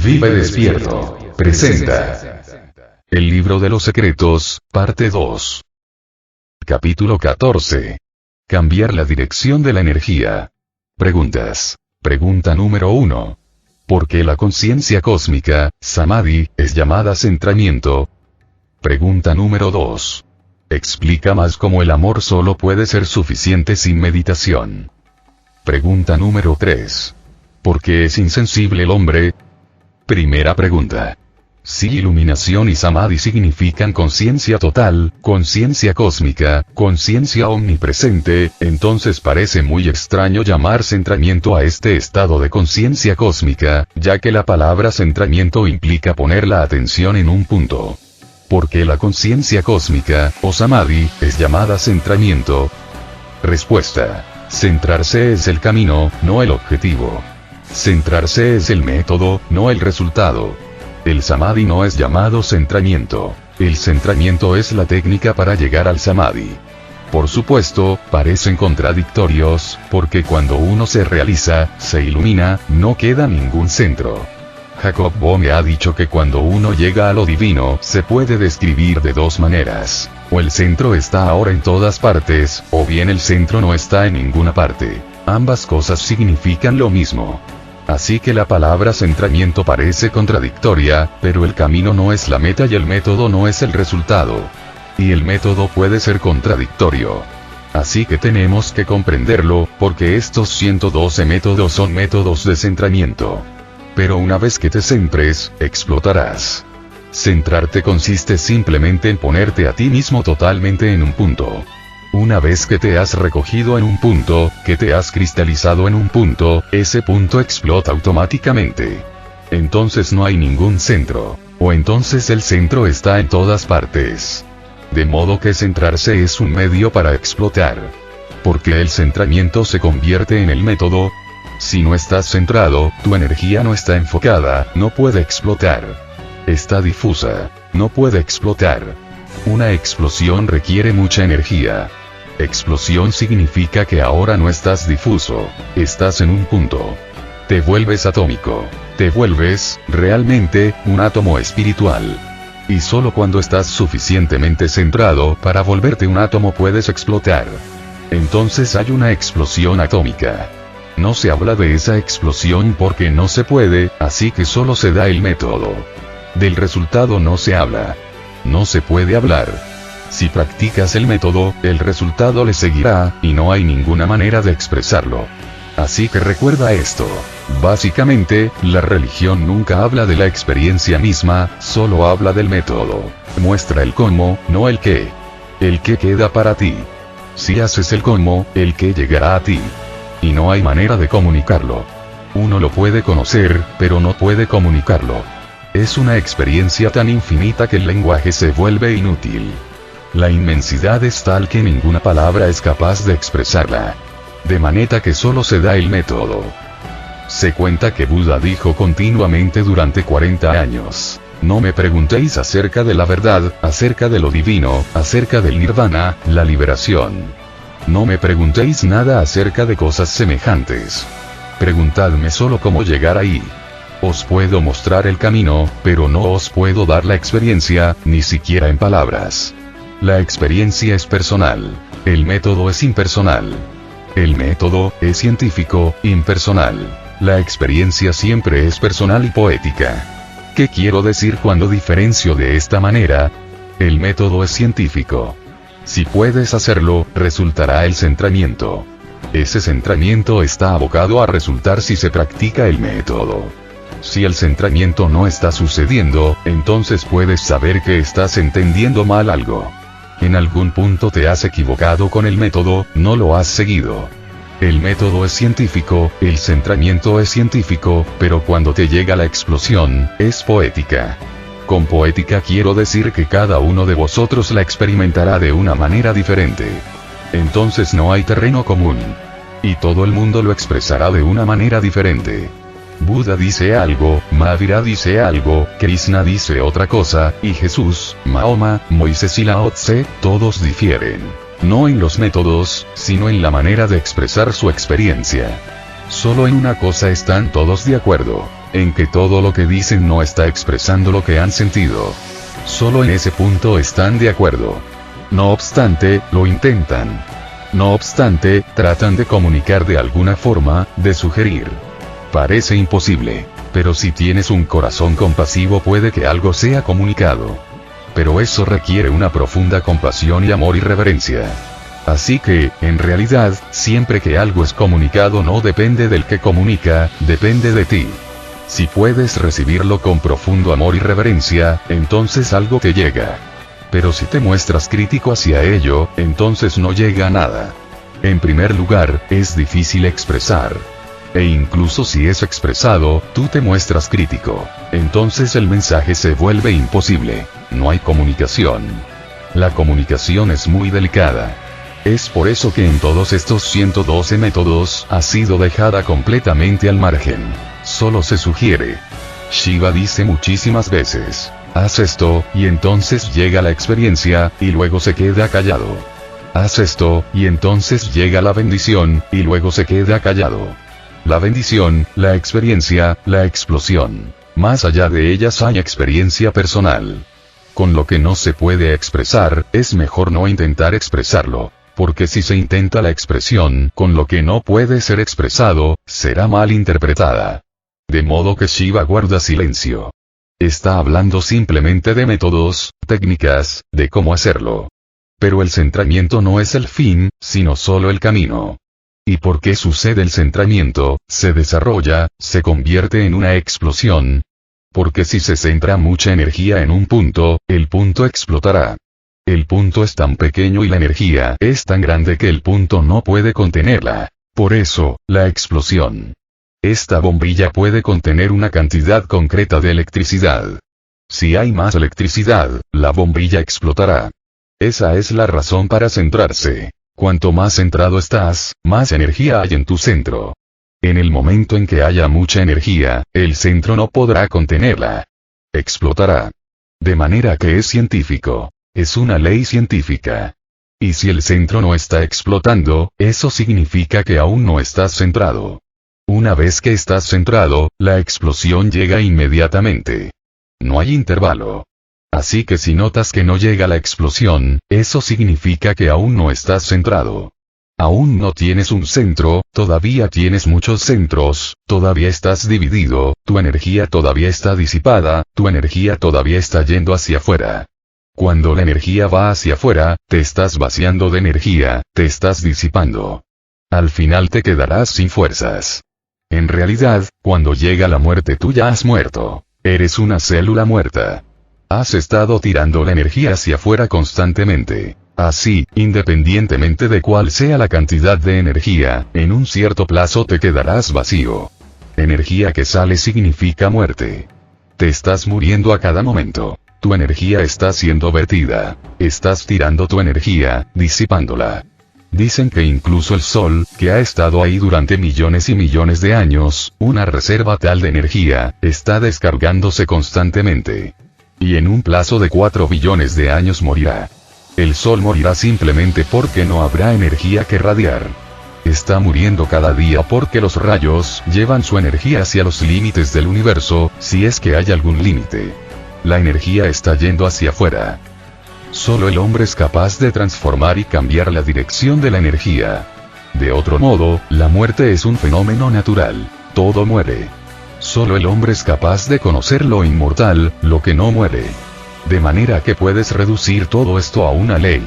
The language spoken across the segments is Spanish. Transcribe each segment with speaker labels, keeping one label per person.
Speaker 1: Vive Despierto presenta El Libro de los Secretos, parte 2. Capítulo 14. Cambiar la dirección de la energía. Preguntas. Pregunta número 1. ¿Por qué la conciencia cósmica, Samadhi, es llamada centramiento? Pregunta número 2. Explica más cómo el amor solo puede ser suficiente sin meditación. Pregunta número 3. ¿Por qué es insensible el hombre? Primera pregunta. Si iluminación y Samadhi significan conciencia total, conciencia cósmica, conciencia omnipresente, entonces parece muy extraño llamar centramiento a este estado de conciencia cósmica, ya que la palabra centramiento implica poner la atención en un punto. ¿Por qué la conciencia cósmica, o Samadhi, es llamada centramiento? Respuesta. Centrarse es el camino, no el objetivo. Centrarse es el método, no el resultado. El Samadhi no es llamado centramiento. El centramiento es la técnica para llegar al Samadhi. Por supuesto, parecen contradictorios, porque cuando uno se realiza, se ilumina, no queda ningún centro. Jacob Boehme ha dicho que cuando uno llega a lo divino, se puede describir de dos maneras. O el centro está ahora en todas partes, o bien el centro no está en ninguna parte. Ambas cosas significan lo mismo. Así que la palabra centramiento parece contradictoria, pero el camino no es la meta y el método no es el resultado. Y el método puede ser contradictorio. Así que tenemos que comprenderlo, porque estos 112 métodos son métodos de centramiento. Pero una vez que te centres, explotarás. Centrarte consiste simplemente en ponerte a ti mismo totalmente en un punto. Una vez que te has recogido en un punto, que te has cristalizado en un punto, ese punto explota automáticamente. Entonces no hay ningún centro, o entonces el centro está en todas partes. De modo que centrarse es un medio para explotar. Porque el centramiento se convierte en el método. Si no estás centrado, tu energía no está enfocada, no puede explotar. Está difusa, no puede explotar. Una explosión requiere mucha energía. Explosión significa que ahora no estás difuso, estás en un punto. Te vuelves atómico, te vuelves, realmente, un átomo espiritual. Y solo cuando estás suficientemente centrado para volverte un átomo puedes explotar. Entonces hay una explosión atómica. No se habla de esa explosión porque no se puede, así que solo se da el método. Del resultado no se habla. No se puede hablar. Si practicas el método, el resultado le seguirá, y no hay ninguna manera de expresarlo. Así que recuerda esto. Básicamente, la religión nunca habla de la experiencia misma, solo habla del método. Muestra el cómo, no el qué. El qué queda para ti. Si haces el cómo, el qué llegará a ti. Y no hay manera de comunicarlo. Uno lo puede conocer, pero no puede comunicarlo. Es una experiencia tan infinita que el lenguaje se vuelve inútil. La inmensidad es tal que ninguna palabra es capaz de expresarla. De manera que solo se da el método. Se cuenta que Buda dijo continuamente durante 40 años, no me preguntéis acerca de la verdad, acerca de lo divino, acerca del nirvana, la liberación. No me preguntéis nada acerca de cosas semejantes. Preguntadme solo cómo llegar ahí. Os puedo mostrar el camino, pero no os puedo dar la experiencia, ni siquiera en palabras. La experiencia es personal. El método es impersonal. El método es científico, impersonal. La experiencia siempre es personal y poética. ¿Qué quiero decir cuando diferencio de esta manera? El método es científico. Si puedes hacerlo, resultará el centramiento. Ese centramiento está abocado a resultar si se practica el método. Si el centramiento no está sucediendo, entonces puedes saber que estás entendiendo mal algo. En algún punto te has equivocado con el método, no lo has seguido. El método es científico, el centramiento es científico, pero cuando te llega la explosión, es poética. Con poética quiero decir que cada uno de vosotros la experimentará de una manera diferente. Entonces no hay terreno común. Y todo el mundo lo expresará de una manera diferente. Buda dice algo, Mahavira dice algo, Krishna dice otra cosa, y Jesús, Mahoma, Moisés y Lao Tse, todos difieren. No en los métodos, sino en la manera de expresar su experiencia. Solo en una cosa están todos de acuerdo, en que todo lo que dicen no está expresando lo que han sentido. Solo en ese punto están de acuerdo. No obstante, lo intentan. No obstante, tratan de comunicar de alguna forma, de sugerir. Parece imposible, pero si tienes un corazón compasivo puede que algo sea comunicado. Pero eso requiere una profunda compasión y amor y reverencia. Así que, en realidad, siempre que algo es comunicado no depende del que comunica, depende de ti. Si puedes recibirlo con profundo amor y reverencia, entonces algo te llega. Pero si te muestras crítico hacia ello, entonces no llega a nada. En primer lugar, es difícil expresar. E incluso si es expresado, tú te muestras crítico. Entonces el mensaje se vuelve imposible. No hay comunicación. La comunicación es muy delicada. Es por eso que en todos estos 112 métodos, ha sido dejada completamente al margen. Solo se sugiere. Shiva dice muchísimas veces, haz esto, y entonces llega la experiencia, y luego se queda callado. Haz esto, y entonces llega la bendición, y luego se queda callado. La bendición, la experiencia, la explosión. Más allá de ellas hay experiencia personal. Con lo que no se puede expresar, es mejor no intentar expresarlo. Porque si se intenta la expresión, con lo que no puede ser expresado, será mal interpretada. De modo que Shiva guarda silencio. Está hablando simplemente de métodos, técnicas, de cómo hacerlo. Pero el centramiento no es el fin, sino solo el camino. ¿Y por qué sucede el centramiento? Se desarrolla, se convierte en una explosión. Porque si se centra mucha energía en un punto, el punto explotará. El punto es tan pequeño y la energía es tan grande que el punto no puede contenerla. Por eso, la explosión. Esta bombilla puede contener una cantidad concreta de electricidad. Si hay más electricidad, la bombilla explotará. Esa es la razón para centrarse. Cuanto más centrado estás, más energía hay en tu centro. En el momento en que haya mucha energía, el centro no podrá contenerla. Explotará. De manera que es científico. Es una ley científica. Y si el centro no está explotando, eso significa que aún no estás centrado. Una vez que estás centrado, la explosión llega inmediatamente. No hay intervalo. Así que si notas que no llega la explosión, eso significa que aún no estás centrado. Aún no tienes un centro, todavía tienes muchos centros, todavía estás dividido, tu energía todavía está disipada, tu energía todavía está yendo hacia afuera. Cuando la energía va hacia afuera, te estás vaciando de energía, te estás disipando. Al final te quedarás sin fuerzas. En realidad, cuando llega la muerte tú ya has muerto. Eres una célula muerta. Has estado tirando la energía hacia afuera constantemente. Así, independientemente de cuál sea la cantidad de energía, en un cierto plazo te quedarás vacío. Energía que sale significa muerte. Te estás muriendo a cada momento. Tu energía está siendo vertida. Estás tirando tu energía, disipándola. Dicen que incluso el Sol, que ha estado ahí durante millones y millones de años, una reserva tal de energía, está descargándose constantemente. Y en un plazo de 4 billones de años morirá. El Sol morirá simplemente porque no habrá energía que radiar. Está muriendo cada día porque los rayos llevan su energía hacia los límites del universo, si es que hay algún límite. La energía está yendo hacia afuera. Solo el hombre es capaz de transformar y cambiar la dirección de la energía. De otro modo, la muerte es un fenómeno natural. Todo muere. Solo el hombre es capaz de conocer lo inmortal, lo que no muere. De manera que puedes reducir todo esto a una ley.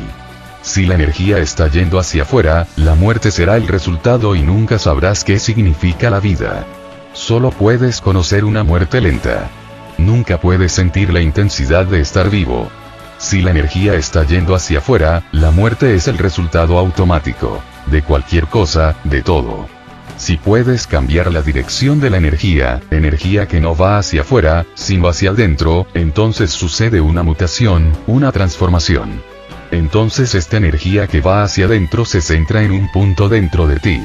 Speaker 1: Si la energía está yendo hacia afuera, la muerte será el resultado y nunca sabrás qué significa la vida. Solo puedes conocer una muerte lenta. Nunca puedes sentir la intensidad de estar vivo. Si la energía está yendo hacia afuera, la muerte es el resultado automático. De cualquier cosa, de todo. Si puedes cambiar la dirección de la energía que no va hacia afuera, sino hacia adentro, entonces sucede una mutación, una transformación. Entonces esta energía que va hacia adentro se centra en un punto dentro de ti.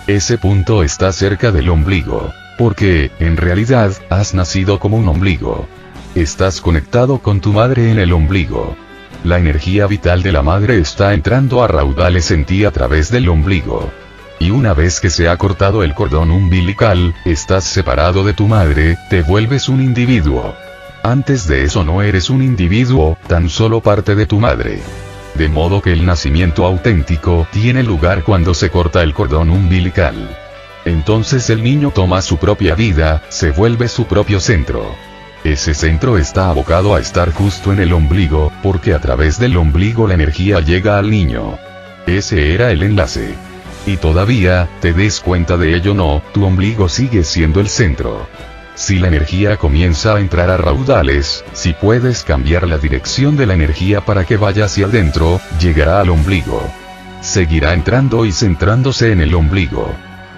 Speaker 1: Ese punto está cerca del ombligo. Porque, en realidad, has nacido como un ombligo. Estás conectado con tu madre en el ombligo. La energía vital de la madre está entrando a raudales en ti a través del ombligo. Y una vez que se ha cortado el cordón umbilical, estás separado de tu madre, te vuelves un individuo. Antes de eso no eres un individuo, tan solo parte de tu madre. De modo que el nacimiento auténtico tiene lugar cuando se corta el cordón umbilical. Entonces el niño toma su propia vida, se vuelve su propio centro. Ese centro está abocado a estar justo en el ombligo, porque a través del ombligo la energía llega al niño. Ese era el enlace. Y todavía, te des cuenta de ello no, tu ombligo sigue siendo el centro. Si la energía comienza a entrar a raudales, si puedes cambiar la dirección de la energía para que vaya hacia adentro, llegará al ombligo. Seguirá entrando y centrándose en el ombligo.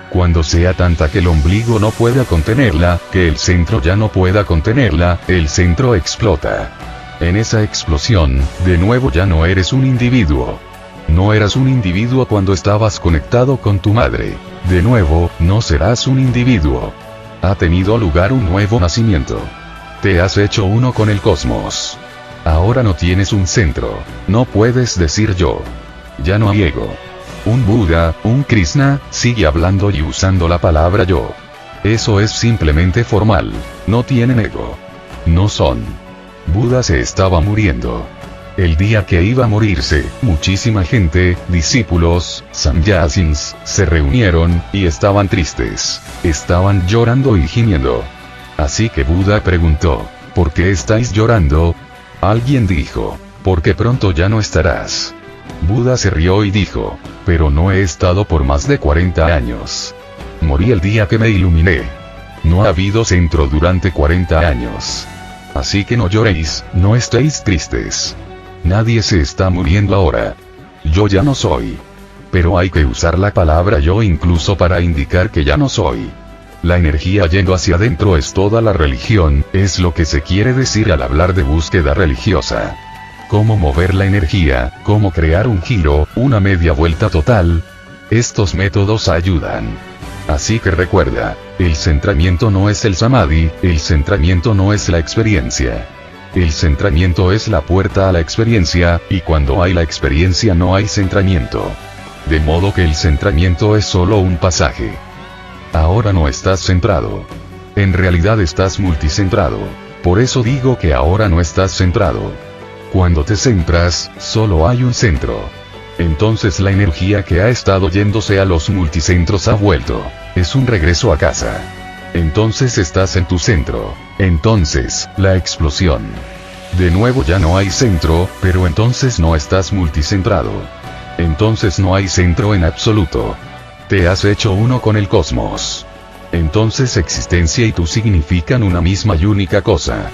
Speaker 1: Cuando sea tanta que el ombligo no pueda contenerla, que el centro ya no pueda contenerla, el centro explota. En esa explosión, de nuevo ya no eres un individuo. No eras un individuo cuando estabas conectado con tu madre. De nuevo, no serás un individuo. Ha tenido lugar un nuevo nacimiento. Te has hecho uno con el cosmos. Ahora no tienes un centro. No puedes decir yo. Ya no hay ego. Un Buda, un Krishna, sigue hablando y usando la palabra yo. Eso es simplemente formal. No tienen ego. No son. Buda se estaba muriendo. El día que iba a morirse, muchísima gente, discípulos, sannyasins, se reunieron, y estaban tristes. Estaban llorando y gimiendo. Así que Buda preguntó, ¿por qué estáis llorando? Alguien dijo, porque pronto ya no estarás. Buda se rió y dijo, pero no he estado por más de 40 años. Morí el día que me iluminé. No ha habido centro durante 40 años. Así que no lloréis, no estéis tristes. Nadie se está muriendo ahora. Yo ya no soy. Pero hay que usar la palabra yo incluso para indicar que ya no soy. La energía yendo hacia adentro es toda la religión, es lo que se quiere decir al hablar de búsqueda religiosa. Cómo mover la energía, cómo crear un giro, una media vuelta total. Estos métodos ayudan. Así que recuerda, el centramiento no es el samadhi, el centramiento no es la experiencia. El centramiento es la puerta a la experiencia, y cuando hay la experiencia no hay centramiento. De modo que el centramiento es solo un pasaje. Ahora no estás centrado. En realidad estás multicentrado. Por eso digo que ahora no estás centrado. Cuando te centras, solo hay un centro. Entonces la energía que ha estado yéndose a los multicentros ha vuelto. Es un regreso a casa. Entonces estás en tu centro. Entonces, la explosión. De nuevo ya no hay centro, pero entonces no estás multicentrado. Entonces no hay centro en absoluto. Te has hecho uno con el cosmos. Entonces existencia y tú significan una misma y única cosa.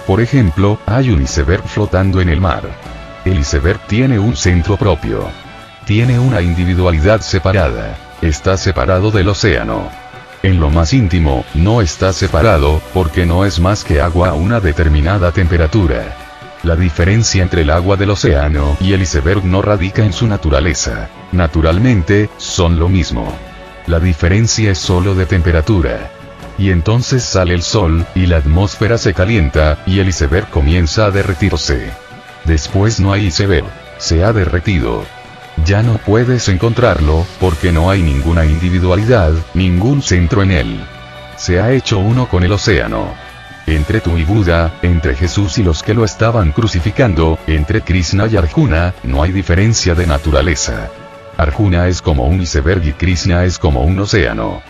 Speaker 1: Por ejemplo, hay un iceberg flotando en el mar. El iceberg tiene un centro propio. Tiene una individualidad separada. Está separado del océano. En lo más íntimo, no está separado, porque no es más que agua a una determinada temperatura. La diferencia entre el agua del océano y el iceberg no radica en su naturaleza. Naturalmente, son lo mismo. La diferencia es solo de temperatura. Y entonces sale el sol, y la atmósfera se calienta, y el iceberg comienza a derretirse. Después no hay iceberg. Se ha derretido. Ya no puedes encontrarlo, porque no hay ninguna individualidad, ningún centro en él. Se ha hecho uno con el océano. Entre tú y Buda, entre Jesús y los que lo estaban crucificando, entre Krishna y Arjuna, no hay diferencia de naturaleza. Arjuna es como un iceberg y Krishna es como un océano.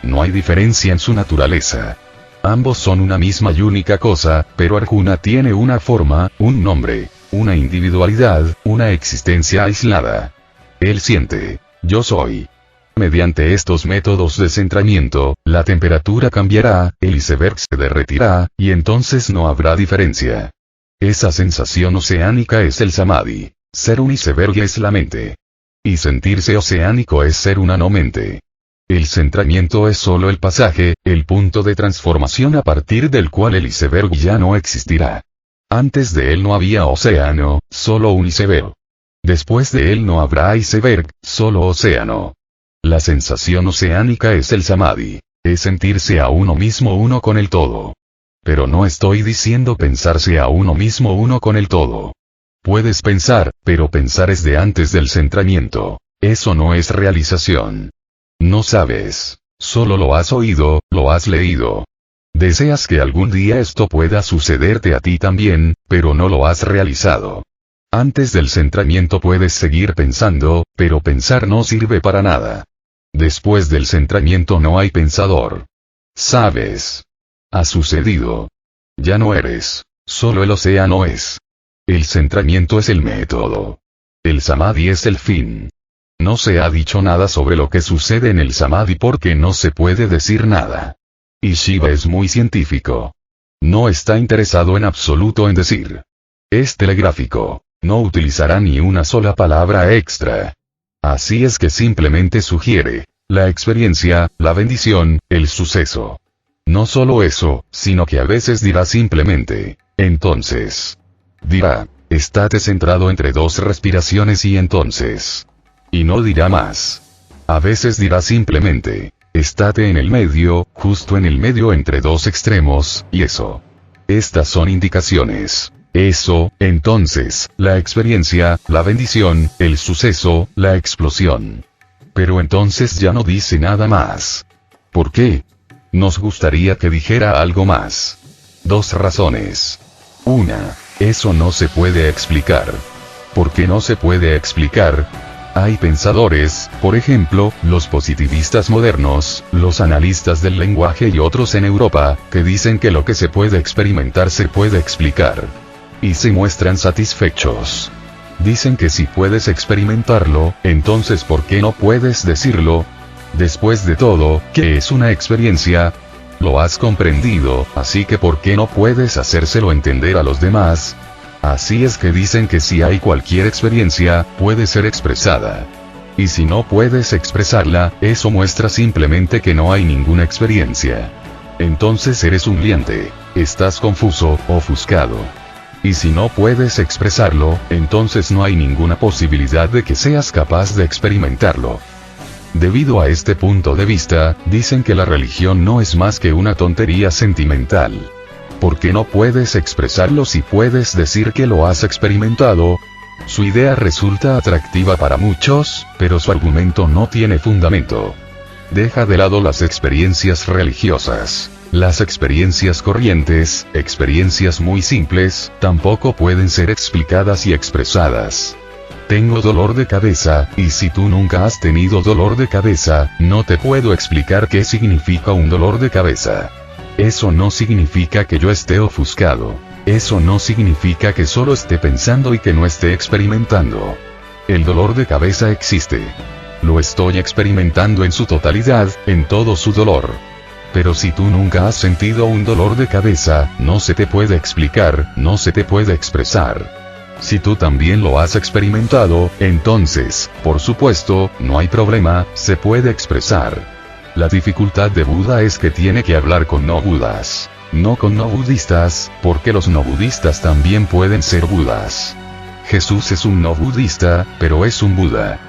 Speaker 1: No hay diferencia en su naturaleza. Ambos son una misma y única cosa, pero Arjuna tiene una forma, un nombre, una individualidad, una existencia aislada. Él siente, yo soy. Mediante estos métodos de centramiento, la temperatura cambiará, el iceberg se derretirá, y entonces no habrá diferencia. Esa sensación oceánica es el samadhi. Ser un iceberg es la mente. Y sentirse oceánico es ser una no mente. El centramiento es solo el pasaje, el punto de transformación a partir del cual el iceberg ya no existirá. Antes de él no había océano, solo un iceberg. Después de él no habrá iceberg, solo océano. La sensación oceánica es el samadhi. Es sentirse a uno mismo uno con el todo. Pero no estoy diciendo pensarse a uno mismo uno con el todo. Puedes pensar, pero pensar es de antes del centramiento. Eso no es realización. No sabes. Solo lo has oído, lo has leído. Deseas que algún día esto pueda sucederte a ti también, pero no lo has realizado. Antes del centramiento puedes seguir pensando, pero pensar no sirve para nada. Después del centramiento no hay pensador. Sabes. Ha sucedido. Ya no eres. Solo el océano es. El centramiento es el método. El samadhi es el fin. No se ha dicho nada sobre lo que sucede en el samadhi porque no se puede decir nada. Y Shiva es muy científico. No está interesado en absoluto en decir. Es telegráfico. No utilizará ni una sola palabra extra. Así es que simplemente sugiere la experiencia, la bendición, el suceso. No solo eso, sino que a veces dirá simplemente, entonces. Dirá, estate centrado entre dos respiraciones y entonces. Y no dirá más. A veces dirá simplemente, estate en el medio, justo en el medio entre dos extremos, y eso. Estas son indicaciones. Eso, entonces, la experiencia, la bendición, el suceso, la explosión. Pero entonces ya no dice nada más. ¿Por qué? Nos gustaría que dijera algo más. Dos razones. Una, eso no se puede explicar. ¿Por qué no se puede explicar? Hay pensadores, por ejemplo, los positivistas modernos, los analistas del lenguaje y otros en Europa, que dicen que lo que se puede experimentar se puede explicar. Y se muestran satisfechos. Dicen que si puedes experimentarlo, entonces ¿por qué no puedes decirlo? Después de todo, ¿qué es una experiencia? Lo has comprendido, así que ¿por qué no puedes hacérselo entender a los demás? Así es que dicen que si hay cualquier experiencia, puede ser expresada. Y si no puedes expresarla, eso muestra simplemente que no hay ninguna experiencia. Entonces eres un liante, estás confuso, ofuscado. Y si no puedes expresarlo, entonces no hay ninguna posibilidad de que seas capaz de experimentarlo. Debido a este punto de vista, dicen que la religión no es más que una tontería sentimental. ¿Por qué no puedes expresarlo si puedes decir que lo has experimentado? Su idea resulta atractiva para muchos, pero su argumento no tiene fundamento. Deja de lado las experiencias religiosas. Las experiencias corrientes, experiencias muy simples, tampoco pueden ser explicadas y expresadas. Tengo dolor de cabeza, y si tú nunca has tenido dolor de cabeza, no te puedo explicar qué significa un dolor de cabeza. Eso no significa que yo esté ofuscado. Eso no significa que solo esté pensando y que no esté experimentando. El dolor de cabeza existe. Lo estoy experimentando en su totalidad, en todo su dolor. Pero si tú nunca has sentido un dolor de cabeza, no se te puede explicar, no se te puede expresar. Si tú también lo has experimentado, entonces, por supuesto, no hay problema, se puede expresar. La dificultad de Buda es que tiene que hablar con no budas. No con no budistas, porque los no budistas también pueden ser budas. Jesús es un no budista, pero es un Buda.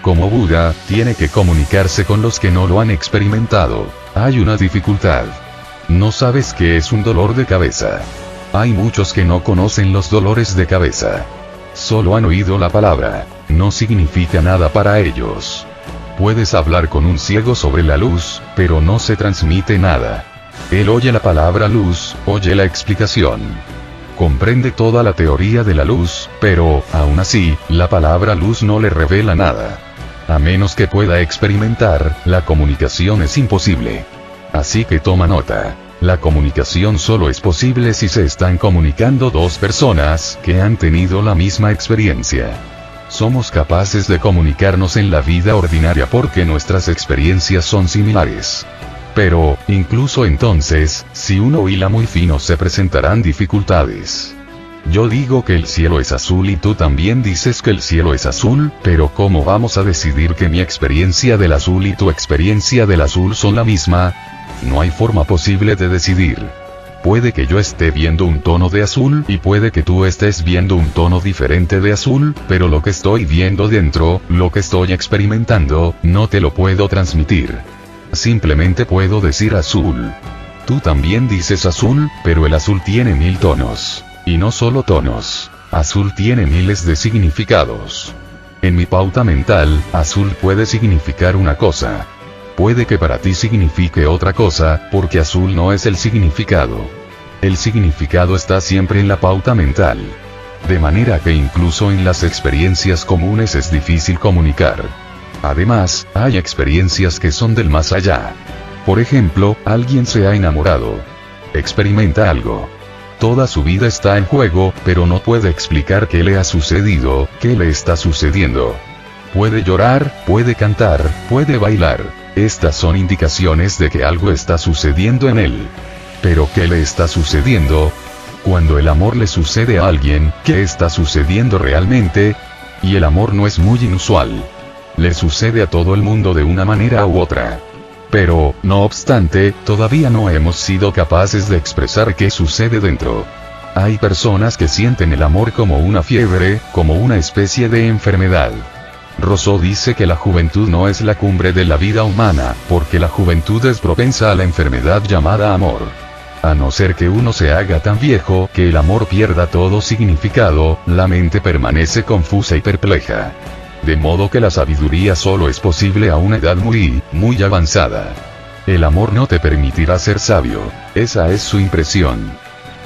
Speaker 1: Como Buda, tiene que comunicarse con los que no lo han experimentado. Hay una dificultad. No sabes qué es un dolor de cabeza. Hay muchos que no conocen los dolores de cabeza. Solo han oído la palabra. No significa nada para ellos. Puedes hablar con un ciego sobre la luz, pero no se transmite nada. Él oye la palabra luz, oye la explicación. Comprende toda la teoría de la luz, pero, aún así, la palabra luz no le revela nada. A menos que pueda experimentar, la comunicación es imposible. Así que toma nota. La comunicación solo es posible si se están comunicando dos personas que han tenido la misma experiencia. Somos capaces de comunicarnos en la vida ordinaria porque nuestras experiencias son similares. Pero, incluso entonces, si uno hila muy fino se presentarán dificultades. Yo digo que el cielo es azul y tú también dices que el cielo es azul, pero ¿cómo vamos a decidir que mi experiencia del azul y tu experiencia del azul son la misma? No hay forma posible de decidir. Puede que yo esté viendo un tono de azul y puede que tú estés viendo un tono diferente de azul, pero lo que estoy viendo dentro, lo que estoy experimentando, no te lo puedo transmitir. Simplemente puedo decir azul. Tú también dices azul, pero el azul tiene 1000 tonos. Y no solo tonos. Azul tiene miles de significados. En mi pauta mental, azul puede significar una cosa. Puede que para ti signifique otra cosa, porque azul no es el significado. El significado está siempre en la pauta mental. De manera que incluso en las experiencias comunes es difícil comunicar. Además, hay experiencias que son del más allá. Por ejemplo, alguien se ha enamorado. Experimenta algo. Toda su vida está en juego, pero no puede explicar qué le ha sucedido, qué le está sucediendo. Puede llorar, puede cantar, puede bailar. Estas son indicaciones de que algo está sucediendo en él. ¿Pero qué le está sucediendo? Cuando el amor le sucede a alguien, ¿qué está sucediendo realmente? Y el amor no es muy inusual. Le sucede a todo el mundo de una manera u otra. Pero, no obstante, todavía no hemos sido capaces de expresar qué sucede dentro. Hay personas que sienten el amor como una fiebre, como una especie de enfermedad. Rousseau dice que la juventud no es la cumbre de la vida humana, porque la juventud es propensa a la enfermedad llamada amor. A no ser que uno se haga tan viejo que el amor pierda todo significado, la mente permanece confusa y perpleja. De modo que la sabiduría solo es posible a una edad muy avanzada. El amor no te permitirá ser sabio, esa es su impresión.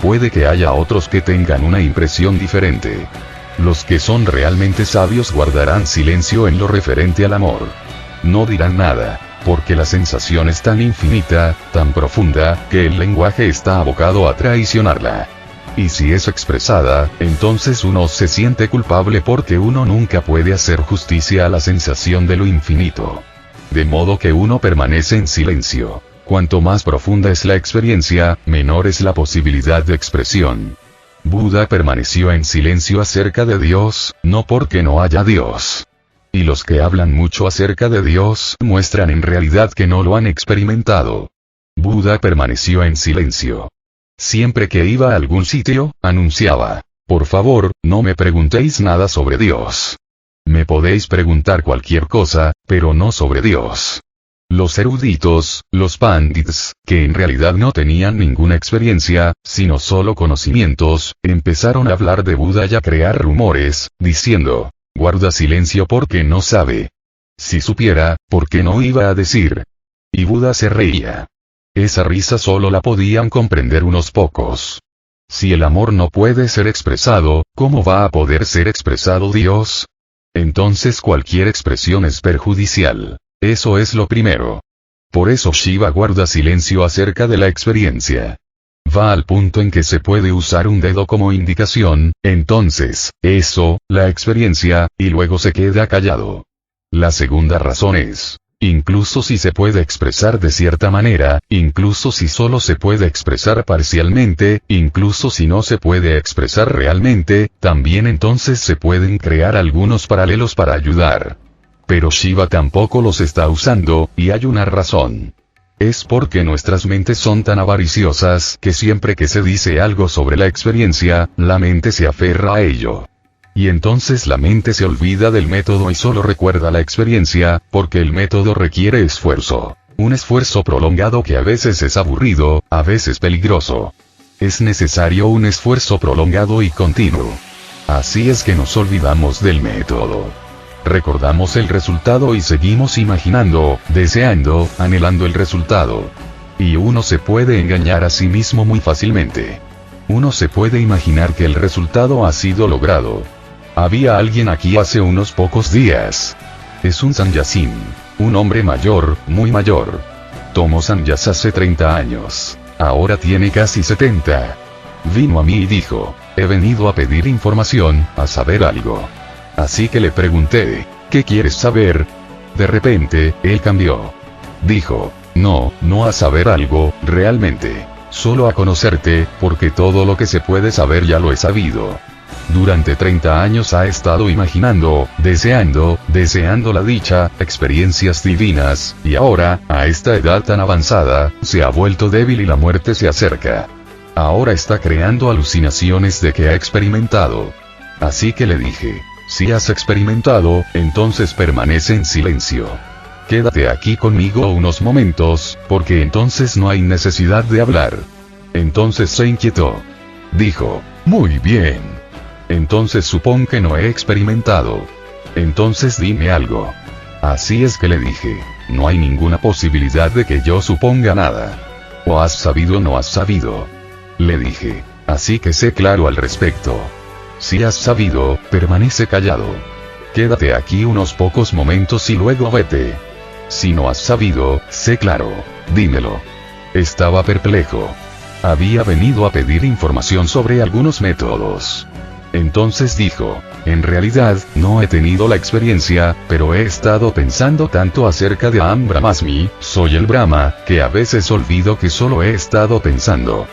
Speaker 1: Puede que haya otros que tengan una impresión diferente. Los que son realmente sabios guardarán silencio en lo referente al amor. No dirán nada, porque la sensación es tan infinita, tan profunda, que el lenguaje está abocado a traicionarla. Y si es expresada, entonces uno se siente culpable porque uno nunca puede hacer justicia a la sensación de lo infinito. De modo que uno permanece en silencio. Cuanto más profunda es la experiencia, menor es la posibilidad de expresión. Buda permaneció en silencio acerca de Dios, no porque no haya Dios. Y los que hablan mucho acerca de Dios muestran en realidad que no lo han experimentado. Buda permaneció en silencio. Siempre que iba a algún sitio, anunciaba: por favor, no me preguntéis nada sobre Dios. Me podéis preguntar cualquier cosa, pero no sobre Dios. Los eruditos, los pandits, que en realidad no tenían ninguna experiencia, sino solo conocimientos, empezaron a hablar de Buda y a crear rumores, diciendo: guarda silencio porque no sabe. Si supiera, ¿por qué no iba a decir? Y Buda se reía. Esa risa solo la podían comprender unos pocos. Si el amor no puede ser expresado, ¿cómo va a poder ser expresado Dios? Entonces cualquier expresión es perjudicial. Eso es lo primero. Por eso Shiva guarda silencio acerca de la experiencia. Va al punto en que se puede usar un dedo como indicación, entonces, eso, la experiencia, y luego se queda callado. La segunda razón es: incluso si se puede expresar de cierta manera, incluso si solo se puede expresar parcialmente, incluso si no se puede expresar realmente, también entonces se pueden crear algunos paralelos para ayudar. Pero Shiva tampoco los está usando, y hay una razón. Es porque nuestras mentes son tan avariciosas que siempre que se dice algo sobre la experiencia, la mente se aferra a ello. Y entonces la mente se olvida del método y solo recuerda la experiencia, porque el método requiere esfuerzo. Un esfuerzo prolongado que a veces es aburrido, a veces peligroso. Es necesario un esfuerzo prolongado y continuo. Así es que nos olvidamos del método. Recordamos el resultado y seguimos imaginando, deseando, anhelando el resultado. Y uno se puede engañar a sí mismo muy fácilmente. Uno se puede imaginar que el resultado ha sido logrado. Había alguien aquí hace unos pocos días. Es un sannyasin. Un hombre mayor, muy mayor. Tomó sannyas hace 30 años. Ahora tiene casi 70. Vino a mí y dijo: he venido a pedir información, a saber algo. Así que le pregunté: ¿qué quieres saber? De repente, él cambió. Dijo: no a saber algo, realmente. Solo a conocerte, porque todo lo que se puede saber ya lo he sabido. Durante 30 años ha estado imaginando, deseando la dicha, experiencias divinas, y ahora, a esta edad tan avanzada, se ha vuelto débil y la muerte se acerca. Ahora está creando alucinaciones de que ha experimentado. Así que le dije: si has experimentado, entonces permanece en silencio. Quédate aquí conmigo unos momentos, porque entonces no hay necesidad de hablar. Entonces se inquietó. Dijo: muy bien. Entonces supón que no he experimentado. Entonces dime algo. Así es que le dije: No hay ninguna posibilidad de que yo suponga nada. O has sabido o no has sabido. Le dije. Así que sé claro al respecto. Si has sabido, permanece callado. Quédate aquí unos pocos momentos y luego vete. Si no has sabido, sé claro. Dímelo. Estaba perplejo. Había venido a pedir información sobre algunos métodos. Entonces dijo, en realidad, no he tenido la experiencia, pero he estado pensando tanto acerca de Aham Brahmasmi, soy el Brahma, que a veces olvido que solo he estado pensando.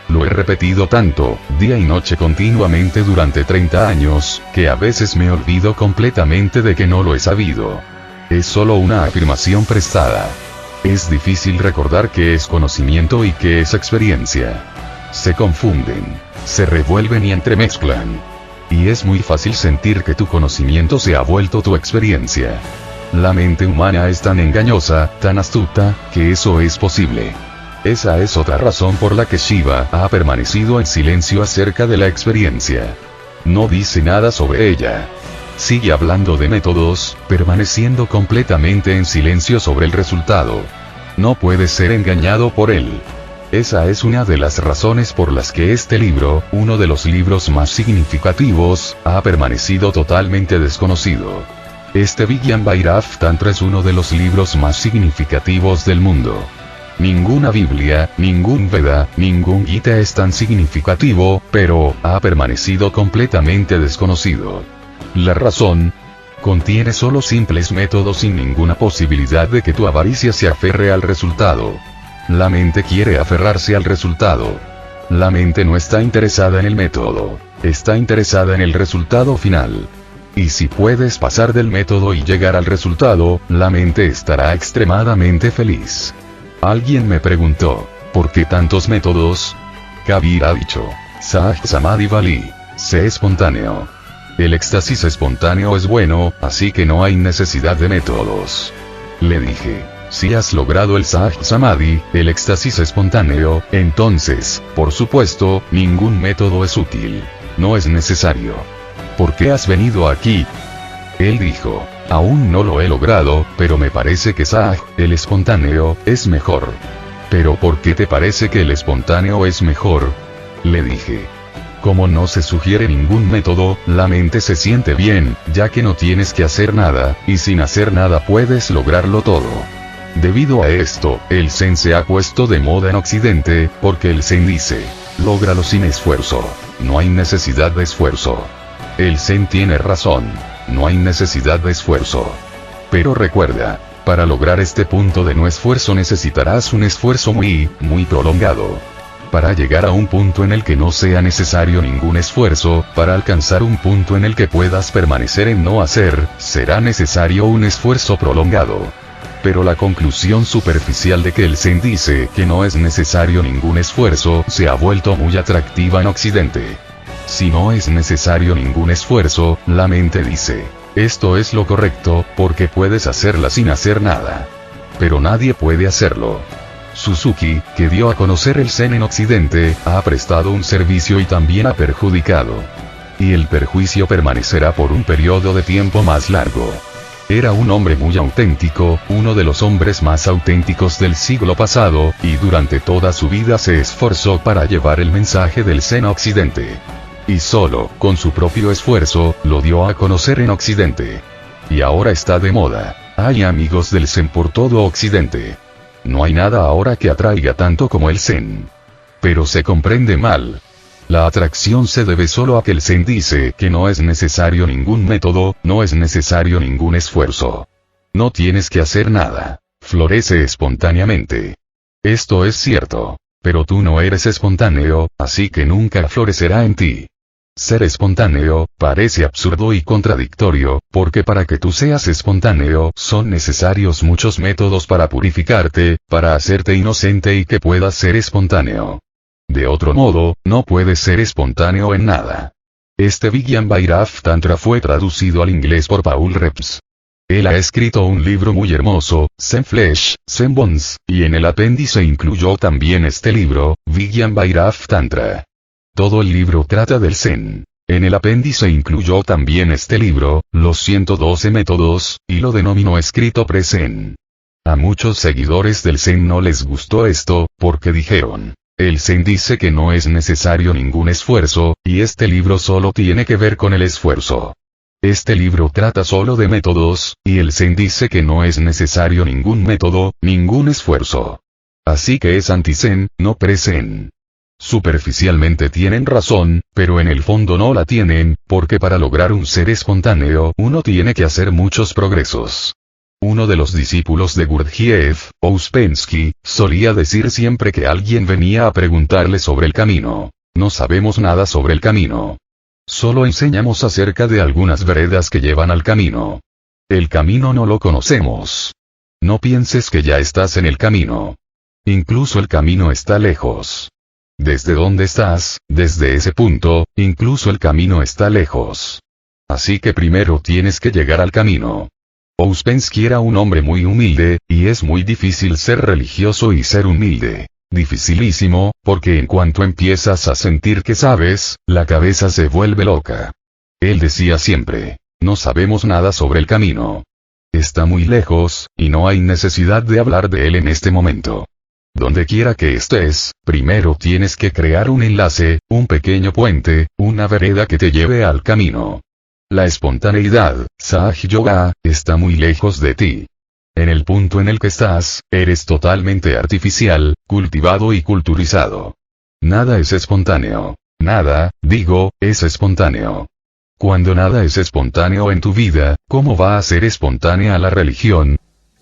Speaker 1: Lo he repetido tanto, día y noche continuamente durante 30 años, que a veces me olvido completamente de que no lo he sabido. Es solo una afirmación prestada. Es difícil recordar qué es conocimiento y qué es experiencia. Se confunden, se revuelven y entremezclan. Y es muy fácil sentir que tu conocimiento se ha vuelto tu experiencia. La mente humana es tan engañosa, tan astuta, que eso es posible. Esa es otra razón por la que Shiva ha permanecido en silencio acerca de la experiencia. No dice nada sobre ella. Sigue hablando de métodos, permaneciendo completamente en silencio sobre el resultado. No puedes ser engañado por él. Esa es una de las razones por las que este libro, uno de los libros más significativos, ha permanecido totalmente desconocido. Este Vigyan Bhairav Tantra es uno de los libros más significativos del mundo. Ninguna Biblia, ningún Veda, ningún Gita es tan significativo, pero ha permanecido completamente desconocido. La razón: contiene solo simples métodos sin ninguna posibilidad de que tu avaricia se aferre al resultado. La mente quiere aferrarse al resultado. La mente no está interesada en el método, está interesada en el resultado final. Y si puedes pasar del método y llegar al resultado, la mente estará extremadamente feliz. Alguien me preguntó, ¿por qué tantos métodos? Kabir ha dicho, Sahaj Samadhi Vali, sé espontáneo. El éxtasis espontáneo es bueno, así que no hay necesidad de métodos. Le dije, si has logrado el Sahaj Samadhi, el éxtasis espontáneo, entonces, por supuesto, ningún método es útil. No es necesario. ¿Por qué has venido aquí? Él dijo, aún no lo he logrado, pero me parece que Sahaj, el espontáneo, es mejor. ¿Pero por qué te parece que el espontáneo es mejor? Le dije. Como no se sugiere ningún método, la mente se siente bien, ya que no tienes que hacer nada, y sin hacer nada puedes lograrlo todo. Debido a esto, el Zen se ha puesto de moda en Occidente, porque el Zen dice, lógralo sin esfuerzo. No hay necesidad de esfuerzo. El Zen tiene razón. No hay necesidad de esfuerzo. Pero recuerda, para lograr este punto de no esfuerzo necesitarás un esfuerzo muy prolongado. Para llegar a un punto en el que no sea necesario ningún esfuerzo, para alcanzar un punto en el que puedas permanecer en no hacer, será necesario un esfuerzo prolongado. Pero la conclusión superficial de que el Zen dice que no es necesario ningún esfuerzo se ha vuelto muy atractiva en Occidente. Si no es necesario ningún esfuerzo, la mente dice, esto es lo correcto, porque puedes hacerla sin hacer nada. Pero nadie puede hacerlo. Suzuki, que dio a conocer el Zen en Occidente, ha prestado un servicio y también ha perjudicado. Y el perjuicio permanecerá por un periodo de tiempo más largo. Era un hombre muy auténtico, uno de los hombres más auténticos del siglo pasado, y durante toda su vida se esforzó para llevar el mensaje del Zen a Occidente. Y solo, con su propio esfuerzo, lo dio a conocer en Occidente. Y ahora está de moda. Hay amigos del Zen por todo Occidente. No hay nada ahora que atraiga tanto como el Zen. Pero se comprende mal. La atracción se debe solo a que el Zen dice que no es necesario ningún método, no es necesario ningún esfuerzo. No tienes que hacer nada. Florece espontáneamente. Esto es cierto. Pero tú no eres espontáneo, así que nunca florecerá en ti. Ser espontáneo, parece absurdo y contradictorio, porque para que tú seas espontáneo son necesarios muchos métodos para purificarte, para hacerte inocente y que puedas ser espontáneo. De otro modo, no puedes ser espontáneo en nada. Este Vigyan Bhairav Tantra fue traducido al inglés por Paul Reps. Él ha escrito un libro muy hermoso, Zen Flesh, Zen Bones, y en el apéndice incluyó también este libro, Vigyan Bhairav Tantra. Todo el libro trata del Zen. En el apéndice incluyó también este libro, los 112 métodos, y lo denominó escrito pre-Zen. A muchos seguidores del Zen no les gustó esto, porque dijeron, el Zen dice que no es necesario ningún esfuerzo, y este libro solo tiene que ver con el esfuerzo. Este libro trata solo de métodos, y el Zen dice que no es necesario ningún método, ningún esfuerzo. Así que es anti-Zen, no pre-Zen. Superficialmente tienen razón, pero en el fondo no la tienen, porque para lograr un ser espontáneo uno tiene que hacer muchos progresos. Uno de los discípulos de Gurdjieff, Ouspensky, solía decir siempre que alguien venía a preguntarle sobre el camino: no sabemos nada sobre el camino. Solo enseñamos acerca de algunas veredas que llevan al camino. El camino no lo conocemos. No pienses que ya estás en el camino. Incluso el camino está lejos. Desde donde estás, desde ese punto, incluso el camino está lejos. Así que primero tienes que llegar al camino. Ouspensky era un hombre muy humilde, y es muy difícil ser religioso y ser humilde. Dificilísimo, porque en cuanto empiezas a sentir que sabes, la cabeza se vuelve loca. Él decía siempre, no sabemos nada sobre el camino. Está muy lejos, y no hay necesidad de hablar de él en este momento. Donde quiera que estés, primero tienes que crear un enlace, un pequeño puente, una vereda que te lleve al camino. La espontaneidad, Saj Yoga, está muy lejos de ti. En el punto en el que estás, eres totalmente artificial, cultivado y culturizado. Nada es espontáneo. Nada, digo, es espontáneo. Cuando nada es espontáneo en tu vida, ¿cómo va a ser espontánea la religión?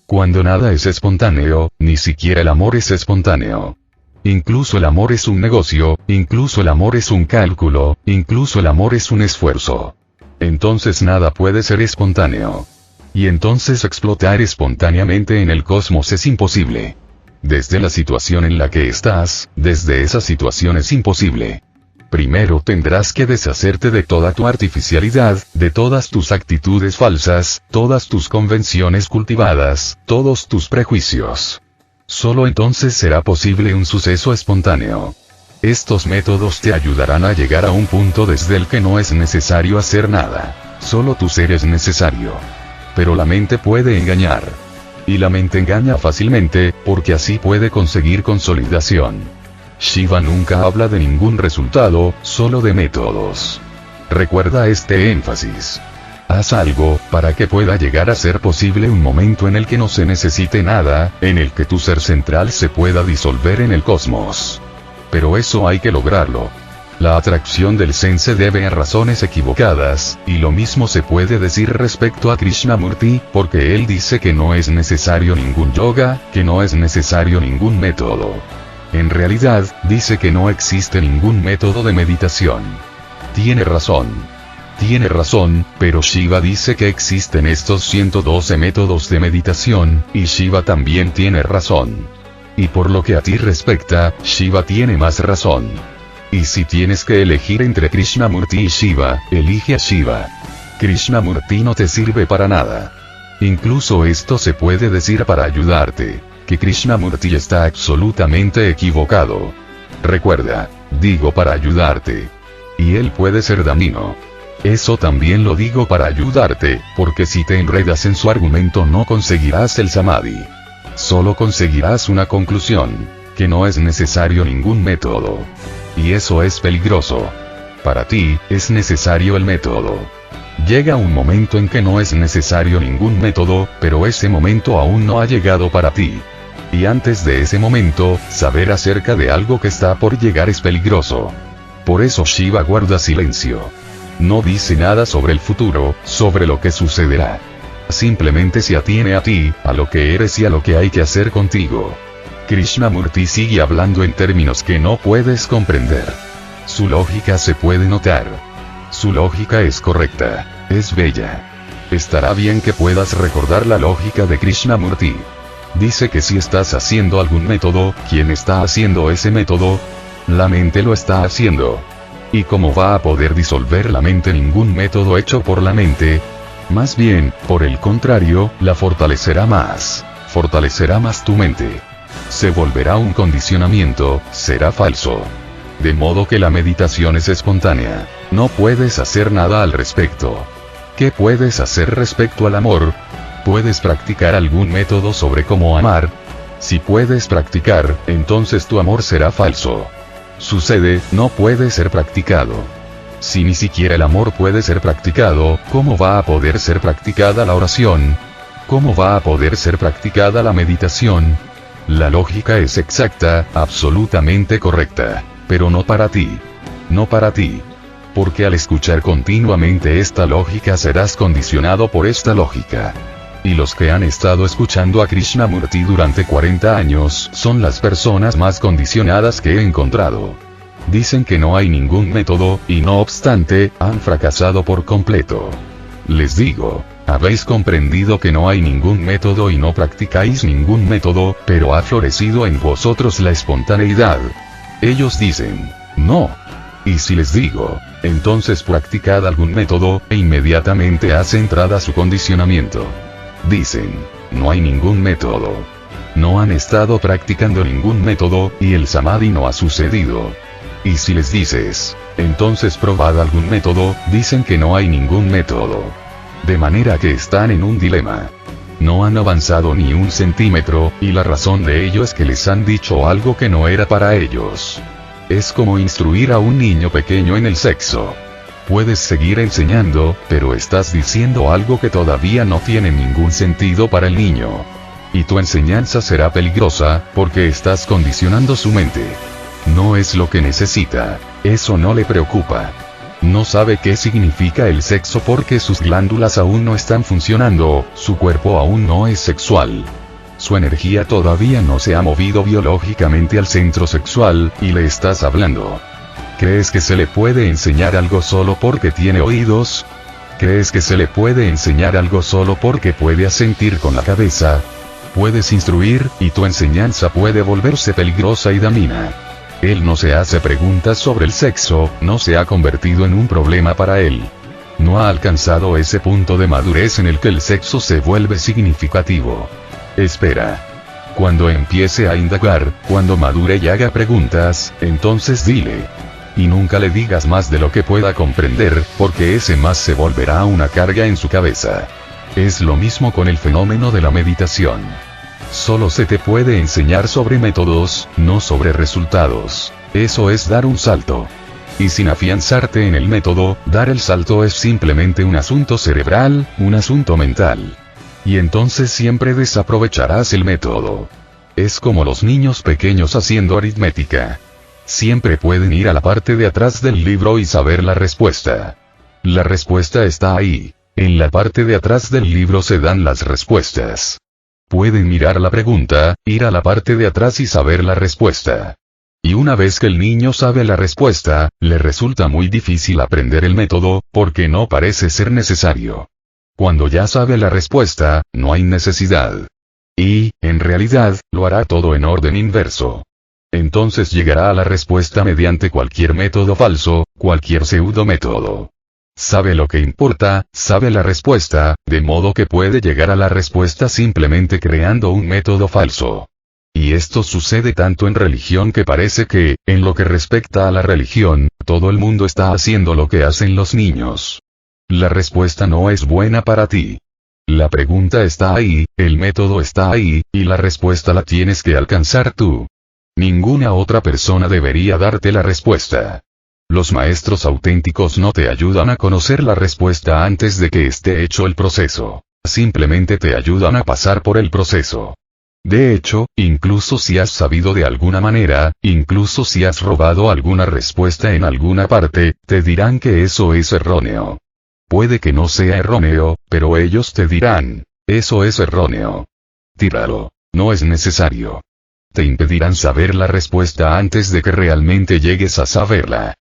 Speaker 1: Cuando nada es espontáneo, ni siquiera el amor es espontáneo. Incluso el amor es un negocio, incluso el amor es un cálculo, incluso el amor es un esfuerzo. Entonces nada puede ser espontáneo. Y entonces explotar espontáneamente en el cosmos es imposible. Desde la situación en la que estás, desde esa situación es imposible. Primero tendrás que deshacerte de toda tu artificialidad, de todas tus actitudes falsas, todas tus convenciones cultivadas, todos tus prejuicios. Solo entonces será posible un suceso espontáneo. Estos métodos te ayudarán a llegar a un punto desde el que no es necesario hacer nada. Solo tu ser es necesario. Pero la mente puede engañar. Y la mente engaña fácilmente, porque así puede conseguir consolidación. Shiva nunca habla de ningún resultado, solo de métodos. Recuerda este énfasis. Haz algo, para que pueda llegar a ser posible un momento en el que no se necesite nada, en el que tu ser central se pueda disolver en el cosmos. Pero eso hay que lograrlo. La atracción del Zen se debe a razones equivocadas, y lo mismo se puede decir respecto a Krishnamurti, porque él dice que no es necesario ningún yoga, que no es necesario ningún método. En realidad, dice que no existe ningún método de meditación. Tiene razón. Tiene razón, pero Shiva dice que existen estos 112 métodos de meditación, y Shiva también tiene razón. Y por lo que a ti respecta, Shiva tiene más razón. Y si tienes que elegir entre Krishnamurti y Shiva, elige a Shiva. Krishnamurti no te sirve para nada. Incluso esto se puede decir para ayudarte, que Krishnamurti está absolutamente equivocado. Recuerda, digo para ayudarte. Y él puede ser dañino. Eso también lo digo para ayudarte, porque si te enredas en su argumento no conseguirás el samadhi. Solo conseguirás una conclusión, que no es necesario ningún método. Y eso es peligroso. Para ti, es necesario el método. Llega un momento en que no es necesario ningún método, pero ese momento aún no ha llegado para ti. Y antes de ese momento, saber acerca de algo que está por llegar es peligroso. Por eso Shiva guarda silencio. No dice nada sobre el futuro, sobre lo que sucederá. Simplemente se atiene a ti, a lo que eres y a lo que hay que hacer contigo. Krishnamurti sigue hablando en términos que no puedes comprender. Su lógica se puede notar. Su lógica es correcta, es bella. Estará bien que puedas recordar la lógica de Krishnamurti. Dice que si estás haciendo algún método, ¿quién está haciendo ese método? La mente lo está haciendo. ¿Y cómo va a poder disolver la mente ningún método hecho por la mente? Más bien, por el contrario, la fortalecerá más. Fortalecerá más tu mente. Se volverá un condicionamiento, será falso. De modo que la meditación es espontánea. No puedes hacer nada al respecto. ¿Qué puedes hacer respecto al amor? ¿Puedes practicar algún método sobre cómo amar? Si puedes practicar, entonces tu amor será falso. Sucede, no puede ser practicado. Si ni siquiera el amor puede ser practicado, ¿cómo va a poder ser practicada la oración? ¿Cómo va a poder ser practicada la meditación? La lógica es exacta, absolutamente correcta. Pero no para ti. No para ti. Porque al escuchar continuamente esta lógica serás condicionado por esta lógica. Y los que han estado escuchando a Krishnamurti durante 40 años son las personas más condicionadas que he encontrado. Dicen que no hay ningún método, y no obstante, han fracasado por completo. Les digo, habéis comprendido que no hay ningún método y no practicáis ningún método, pero ha florecido en vosotros la espontaneidad. Ellos dicen, no. Y si les digo, entonces practicad algún método, e inmediatamente hace entrada su condicionamiento. Dicen, no hay ningún método. No han estado practicando ningún método, y el samadhi no ha sucedido. Y si les dices, entonces probad algún método, dicen que no hay ningún método. De manera que están en un dilema. No han avanzado ni un centímetro, y la razón de ello es que les han dicho algo que no era para ellos. Es como instruir a un niño pequeño en el sexo. Puedes seguir enseñando, pero estás diciendo algo que todavía no tiene ningún sentido para el niño. Y tu enseñanza será peligrosa, porque estás condicionando su mente. No es lo que necesita. Eso no le preocupa. No sabe qué significa el sexo porque sus glándulas aún no están funcionando, su cuerpo aún no es sexual. Su energía todavía no se ha movido biológicamente al centro sexual, y le estás hablando. ¿Crees que se le puede enseñar algo solo porque tiene oídos? ¿Crees que se le puede enseñar algo solo porque puede asentir con la cabeza? Puedes instruir, y tu enseñanza puede volverse peligrosa y dañina. Él no se hace preguntas sobre el sexo, no se ha convertido en un problema para él. No ha alcanzado ese punto de madurez en el que el sexo se vuelve significativo. Espera. Cuando empiece a indagar, cuando madure y haga preguntas, entonces dile. Y nunca le digas más de lo que pueda comprender, porque ese más se volverá una carga en su cabeza. Es lo mismo con el fenómeno de la meditación. Solo se te puede enseñar sobre métodos, no sobre resultados. Eso es dar un salto. Y sin afianzarte en el método, dar el salto es simplemente un asunto cerebral, un asunto mental. Y entonces siempre desaprovecharás el método. Es como los niños pequeños haciendo aritmética. Siempre pueden ir a la parte de atrás del libro y saber la respuesta. La respuesta está ahí. En la parte de atrás del libro se dan las respuestas. Pueden mirar la pregunta, ir a la parte de atrás y saber la respuesta. Y una vez que el niño sabe la respuesta, le resulta muy difícil aprender el método, porque no parece ser necesario. Cuando ya sabe la respuesta, no hay necesidad. Y, en realidad, lo hará todo en orden inverso. Entonces llegará a la respuesta mediante cualquier método falso, cualquier pseudo método. Sabe lo que importa, sabe la respuesta, de modo que puede llegar a la respuesta simplemente creando un método falso. Y esto sucede tanto en religión que parece que, en lo que respecta a la religión, todo el mundo está haciendo lo que hacen los niños. La respuesta no es buena para ti. La pregunta está ahí, el método está ahí, y la respuesta la tienes que alcanzar tú. Ninguna otra persona debería darte la respuesta. Los maestros auténticos no te ayudan a conocer la respuesta antes de que esté hecho el proceso. Simplemente te ayudan a pasar por el proceso. De hecho, incluso si has sabido de alguna manera, incluso si has robado alguna respuesta en alguna parte, te dirán que eso es erróneo. Puede que no sea erróneo, pero ellos te dirán, eso es erróneo. Tíralo. No es necesario. Te impedirán saber la respuesta antes de que realmente llegues a saberla.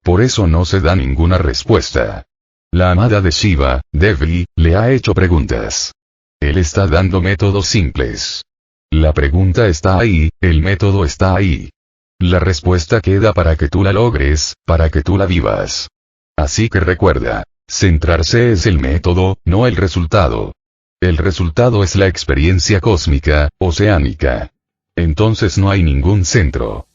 Speaker 1: Por eso no se da ninguna respuesta. La amada de Shiva, Devi, le ha hecho preguntas. Él está dando métodos simples. La pregunta está ahí, el método está ahí. La respuesta queda para que tú la logres, para que tú la vivas. Así que recuerda, centrarse es el método, no el resultado. El resultado es la experiencia cósmica, oceánica. Entonces no hay ningún centro.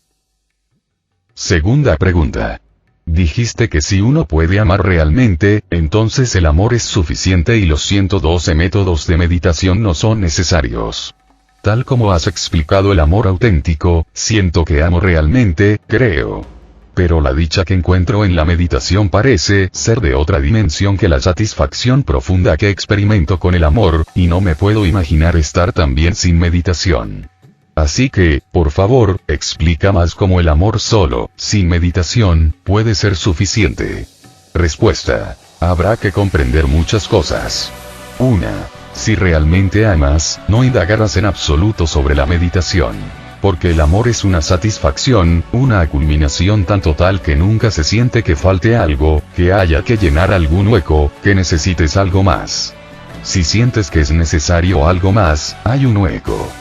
Speaker 1: Segunda pregunta. Dijiste que si uno puede amar realmente, entonces el amor es suficiente y los 112 métodos de meditación no son necesarios. Tal como has explicado el amor auténtico, siento que amo realmente, creo. Pero la dicha que encuentro en la meditación parece ser de otra dimensión que la satisfacción profunda que experimento con el amor, y no me puedo imaginar estar tan bien sin meditación. Así que, por favor, explica más cómo el amor solo, sin meditación, puede ser suficiente. Respuesta. Habrá que comprender muchas cosas. 1. Si realmente amas, no indagarás en absoluto sobre la meditación. Porque el amor es una satisfacción, una culminación tan total que nunca se siente que falte algo, que haya que llenar algún hueco, que necesites algo más. Si sientes que es necesario algo más, hay un hueco.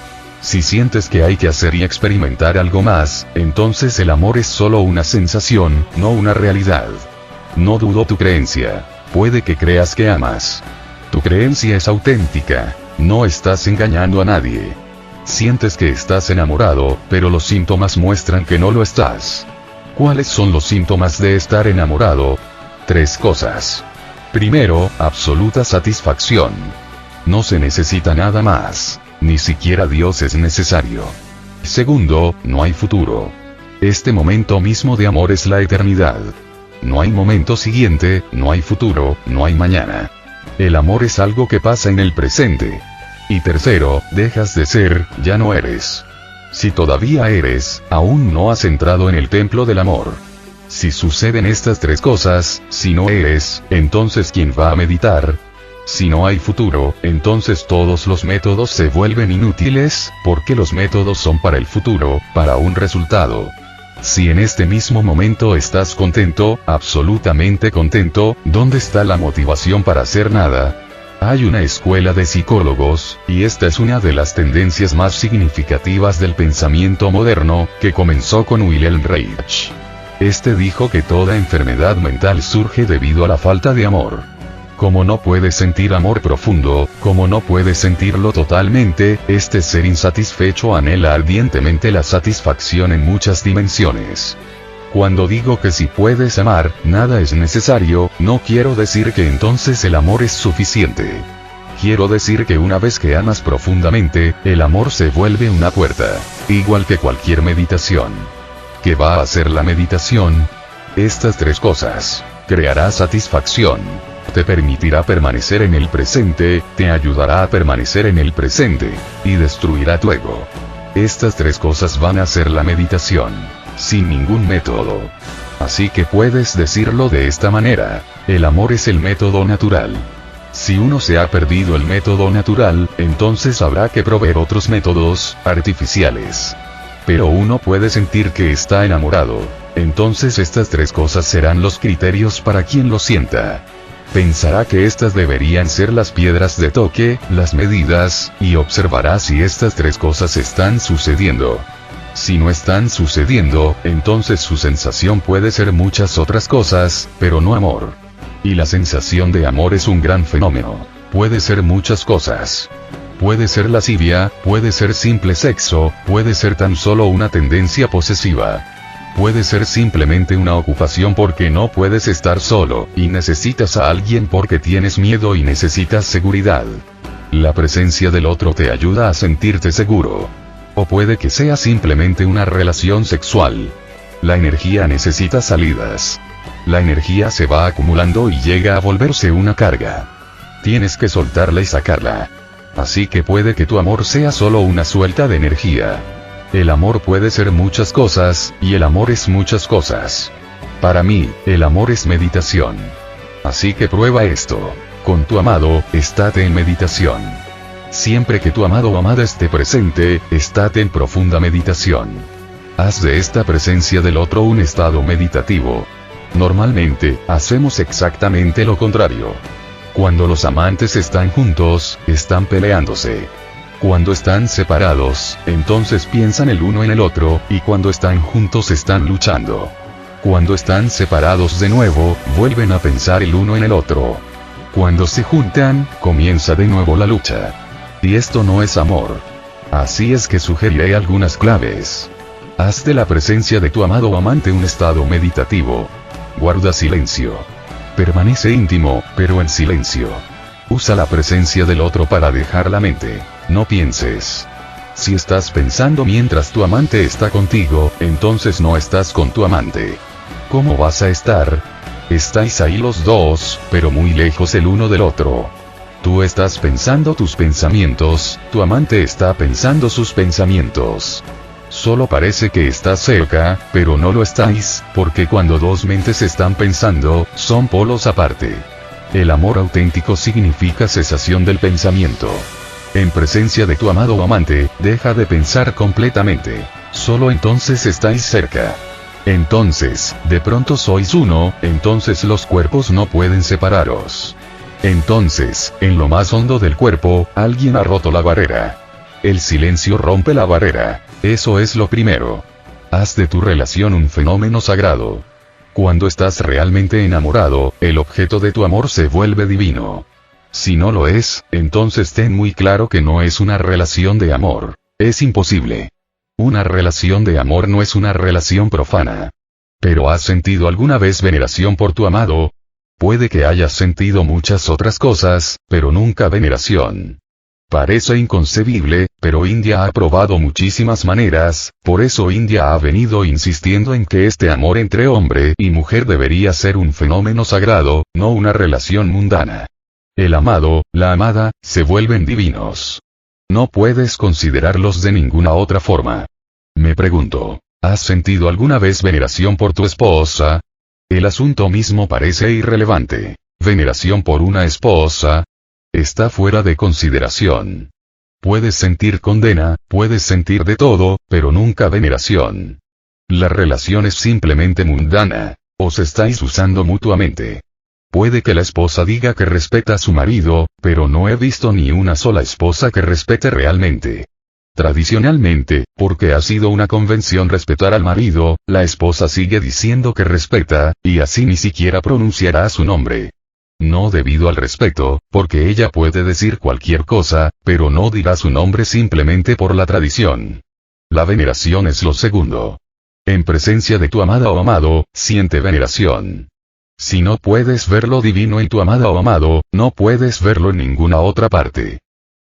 Speaker 1: Si sientes que hay que hacer y experimentar algo más, entonces el amor es solo una sensación, no una realidad. No dudo tu creencia. Puede que creas que amas. Tu creencia es auténtica. No estás engañando a nadie. Sientes que estás enamorado, pero los síntomas muestran que no lo estás. ¿Cuáles son los síntomas de estar enamorado? 3 cosas. Primero, absoluta satisfacción. No se necesita nada más. Ni siquiera Dios es necesario. Segundo, no hay futuro. Este momento mismo de amor es la eternidad. No hay momento siguiente, no hay futuro, no hay mañana. El amor es algo que pasa en el presente. Y tercero, dejas de ser, ya no eres. Si todavía eres, aún no has entrado en el templo del amor. Si suceden estas 3 cosas, si no eres, entonces ¿quién va a meditar? Si no hay futuro, entonces todos los métodos se vuelven inútiles, porque los métodos son para el futuro, para un resultado. Si en este mismo momento estás contento, absolutamente contento, ¿dónde está la motivación para hacer nada? Hay una escuela de psicólogos, y esta es una de las tendencias más significativas del pensamiento moderno, que comenzó con Wilhelm Reich. Este dijo que toda enfermedad mental surge debido a la falta de amor. Como no puedes sentir amor profundo, como no puedes sentirlo totalmente, este ser insatisfecho anhela ardientemente la satisfacción en muchas dimensiones. Cuando digo que si puedes amar, nada es necesario, no quiero decir que entonces el amor es suficiente. Quiero decir que una vez que amas profundamente, el amor se vuelve una puerta. Igual que cualquier meditación. ¿Qué va a hacer la meditación? Estas 3 cosas. Creará satisfacción. Te permitirá permanecer en el presente, te ayudará a permanecer en el presente, y destruirá tu ego. Estas 3 cosas van a hacer la meditación. Sin ningún método. Así que puedes decirlo de esta manera. El amor es el método natural. Si uno se ha perdido el método natural, entonces habrá que proveer otros métodos, artificiales. Pero uno puede sentir que está enamorado. Entonces estas 3 cosas serán los criterios para quien lo sienta. Pensará que estas deberían ser las piedras de toque, las medidas, y observará si estas 3 cosas están sucediendo. Si no están sucediendo, entonces su sensación puede ser muchas otras cosas, pero no amor. Y la sensación de amor es un gran fenómeno. Puede ser muchas cosas. Puede ser lascivia, puede ser simple sexo, puede ser tan solo una tendencia posesiva. Puede ser simplemente una ocupación porque no puedes estar solo, y necesitas a alguien porque tienes miedo y necesitas seguridad. La presencia del otro te ayuda a sentirte seguro. O puede que sea simplemente una relación sexual. La energía necesita salidas. La energía se va acumulando y llega a volverse una carga. Tienes que soltarla y sacarla. Así que puede que tu amor sea solo una suelta de energía. El amor puede ser muchas cosas, y el amor es muchas cosas. Para mí, el amor es meditación. Así que prueba esto. Con tu amado, estate en meditación. Siempre que tu amado o amada esté presente, estate en profunda meditación. Haz de esta presencia del otro un estado meditativo. Normalmente, hacemos exactamente lo contrario. Cuando los amantes están juntos, están peleándose. Cuando están separados, entonces piensan el uno en el otro, y cuando están juntos están luchando. Cuando están separados de nuevo, vuelven a pensar el uno en el otro. Cuando se juntan, comienza de nuevo la lucha. Y esto no es amor. Así es que sugeriré algunas claves. Haz de la presencia de tu amado o amante un estado meditativo. Guarda silencio. Permanece íntimo, pero en silencio. Usa la presencia del otro para dejar la mente. No pienses. Si estás pensando mientras tu amante está contigo, entonces no estás con tu amante. ¿Cómo vas a estar? Estáis ahí los dos, pero muy lejos el uno del otro. Tú estás pensando tus pensamientos, tu amante está pensando sus pensamientos. Solo parece que estás cerca, pero no lo estáis, porque cuando dos mentes están pensando, son polos aparte. El amor auténtico significa cesación del pensamiento. En presencia de tu amado o amante, deja de pensar completamente. Solo entonces estáis cerca. Entonces, de pronto sois uno, entonces los cuerpos no pueden separaros. Entonces, en lo más hondo del cuerpo, alguien ha roto la barrera. El silencio rompe la barrera. Eso es lo primero. Haz de tu relación un fenómeno sagrado. Cuando estás realmente enamorado, el objeto de tu amor se vuelve divino. Si no lo es, entonces ten muy claro que no es una relación de amor. Es imposible. Una relación de amor no es una relación profana. ¿Pero has sentido alguna vez veneración por tu amado? Puede que hayas sentido muchas otras cosas, pero nunca veneración. Parece inconcebible, pero India ha probado muchísimas maneras, por eso India ha venido insistiendo en que este amor entre hombre y mujer debería ser un fenómeno sagrado, no una relación mundana. El amado, la amada, se vuelven divinos. No puedes considerarlos de ninguna otra forma. Me pregunto, ¿has sentido alguna vez veneración por tu esposa? El asunto mismo parece irrelevante. Veneración por una esposa está fuera de consideración. Puedes sentir condena, puedes sentir de todo, pero nunca veneración. La relación es simplemente mundana. Os estáis usando mutuamente. Puede que la esposa diga que respeta a su marido, pero no he visto ni una sola esposa que respete realmente. Tradicionalmente, porque ha sido una convención respetar al marido, la esposa sigue diciendo que respeta, y así ni siquiera pronunciará su nombre. No debido al respeto, porque ella puede decir cualquier cosa, pero no dirá su nombre simplemente por la tradición. La veneración es lo segundo. En presencia de tu amada o amado, siente veneración. Si no puedes ver lo divino en tu amada o amado, no puedes verlo en ninguna otra parte.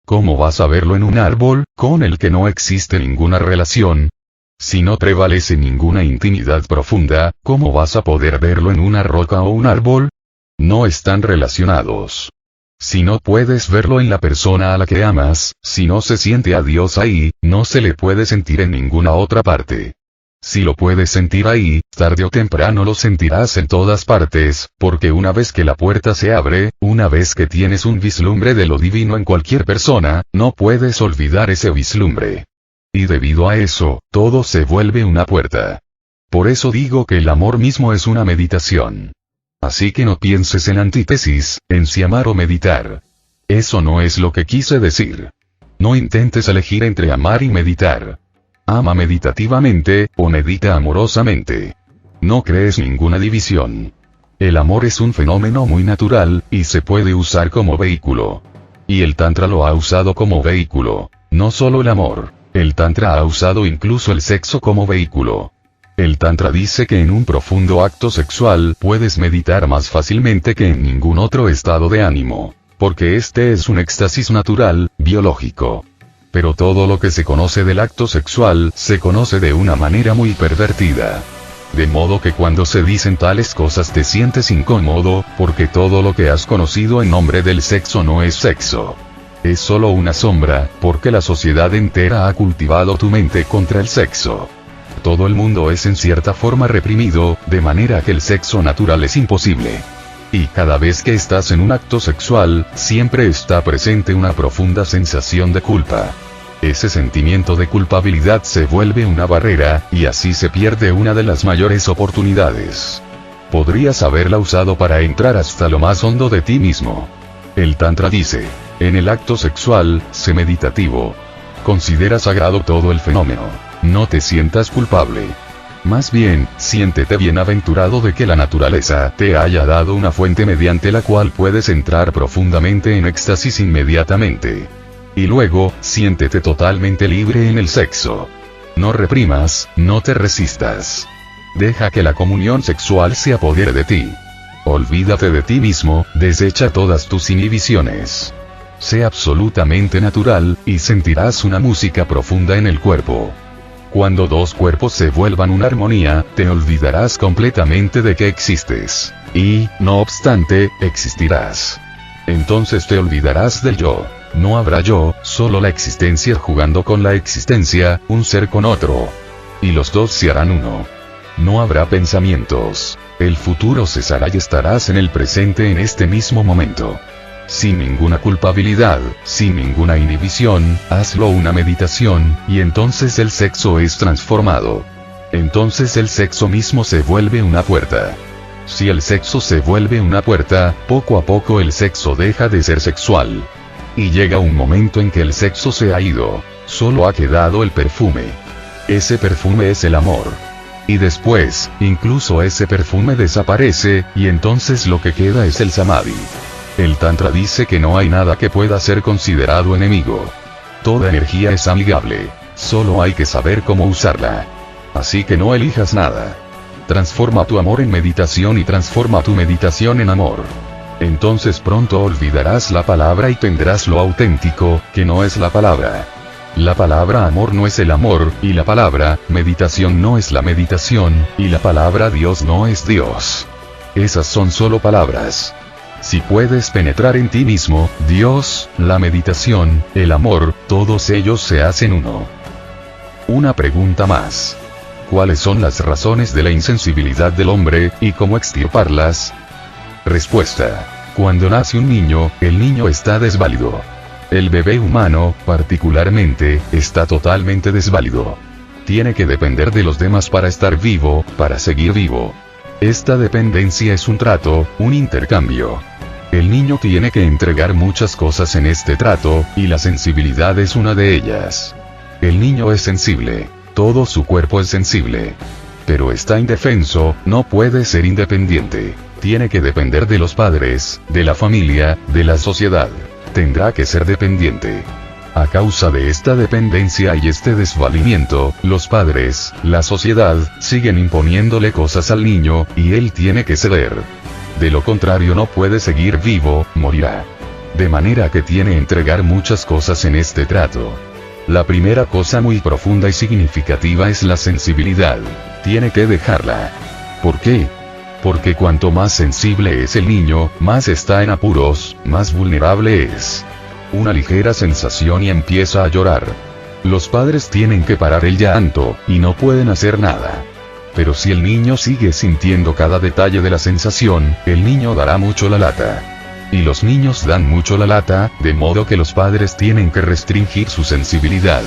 Speaker 1: ¿Cómo vas a verlo en un árbol, con el que no existe ninguna relación? Si no prevalece ninguna intimidad profunda, ¿cómo vas a poder verlo en una roca o un árbol? No están relacionados. Si no puedes verlo en la persona a la que amas, si no se siente a Dios ahí, no se le puede sentir en ninguna otra parte. Si lo puedes sentir ahí, tarde o temprano lo sentirás en todas partes, porque una vez que la puerta se abre, una vez que tienes un vislumbre de lo divino en cualquier persona, no puedes olvidar ese vislumbre. Y debido a eso, todo se vuelve una puerta. Por eso digo que el amor mismo es una meditación. Así que no pienses en antítesis, en si amar o meditar. Eso no es lo que quise decir. No intentes elegir entre amar y meditar. Ama meditativamente, o medita amorosamente. No crees ninguna división. El amor es un fenómeno muy natural, y se puede usar como vehículo. Y el Tantra lo ha usado como vehículo. No solo el amor. El Tantra ha usado incluso el sexo como vehículo. El Tantra dice que en un profundo acto sexual puedes meditar más fácilmente que en ningún otro estado de ánimo. Porque este es un éxtasis natural, biológico. Pero todo lo que se conoce del acto sexual, se conoce de una manera muy pervertida. De modo que cuando se dicen tales cosas te sientes incómodo, porque todo lo que has conocido en nombre del sexo no es sexo. Es solo una sombra, porque la sociedad entera ha cultivado tu mente contra el sexo. Todo el mundo es en cierta forma reprimido, de manera que el sexo natural es imposible. Y cada vez que estás en un acto sexual, siempre está presente una profunda sensación de culpa. Ese sentimiento de culpabilidad se vuelve una barrera, y así se pierde una de las mayores oportunidades. Podrías haberla usado para entrar hasta lo más hondo de ti mismo. El Tantra dice, en el acto sexual, sé meditativo. Considera sagrado todo el fenómeno. No te sientas culpable. Más bien, siéntete bienaventurado de que la naturaleza te haya dado una fuente mediante la cual puedes entrar profundamente en éxtasis inmediatamente. Y luego, siéntete totalmente libre en el sexo. No reprimas, no te resistas. Deja que la comunión sexual se apodere de ti. Olvídate de ti mismo, desecha todas tus inhibiciones. Sé absolutamente natural, y sentirás una música profunda en el cuerpo. Cuando dos cuerpos se vuelvan una armonía, te olvidarás completamente de que existes. Y, no obstante, existirás. Entonces te olvidarás del yo. No habrá yo, solo la existencia jugando con la existencia, un ser con otro. Y los dos se harán uno. No habrá pensamientos. El futuro cesará y estarás en el presente en este mismo momento. Sin ninguna culpabilidad, sin ninguna inhibición, hazlo una meditación, y entonces el sexo es transformado. Entonces el sexo mismo se vuelve una puerta. Si el sexo se vuelve una puerta, poco a poco el sexo deja de ser sexual. Y llega un momento en que el sexo se ha ido, solo ha quedado el perfume. Ese perfume es el amor. Y después, incluso ese perfume desaparece, y entonces lo que queda es el samadhi. El Tantra dice que no hay nada que pueda ser considerado enemigo. Toda energía es amigable, solo hay que saber cómo usarla. Así que no elijas nada. Transforma tu amor en meditación y transforma tu meditación en amor. Entonces pronto olvidarás la palabra y tendrás lo auténtico, que no es la palabra. La palabra amor no es el amor, y la palabra meditación no es la meditación, y la palabra Dios no es Dios. Esas son solo palabras. Si puedes penetrar en ti mismo, Dios, la meditación, el amor, todos ellos se hacen uno. Una pregunta más. ¿Cuáles son las razones de la insensibilidad del hombre, y cómo extirparlas? Respuesta. Cuando nace un niño, el niño está desválido. El bebé humano, particularmente, está totalmente desválido. Tiene que depender de los demás para estar vivo, para seguir vivo. Esta dependencia es un trato, un intercambio. El niño tiene que entregar muchas cosas en este trato, y la sensibilidad es una de ellas. El niño es sensible. Todo su cuerpo es sensible. Pero está indefenso, no puede ser independiente. Tiene que depender de los padres, de la familia, de la sociedad. Tendrá que ser dependiente. A causa de esta dependencia y este desvalimiento, los padres, la sociedad, siguen imponiéndole cosas al niño, y él tiene que ceder. De lo contrario no puede seguir vivo, morirá. De manera que tiene que entregar muchas cosas en este trato. La primera cosa muy profunda y significativa es la sensibilidad. Tiene que dejarla. ¿Por qué? Porque cuanto más sensible es el niño, más está en apuros, más vulnerable es. Una ligera sensación y empieza a llorar. Los padres tienen que parar el llanto, y no pueden hacer nada. Pero si el niño sigue sintiendo cada detalle de la sensación, el niño dará mucho la lata. Y los niños dan mucho la lata, de modo que los padres tienen que restringir su sensibilidad.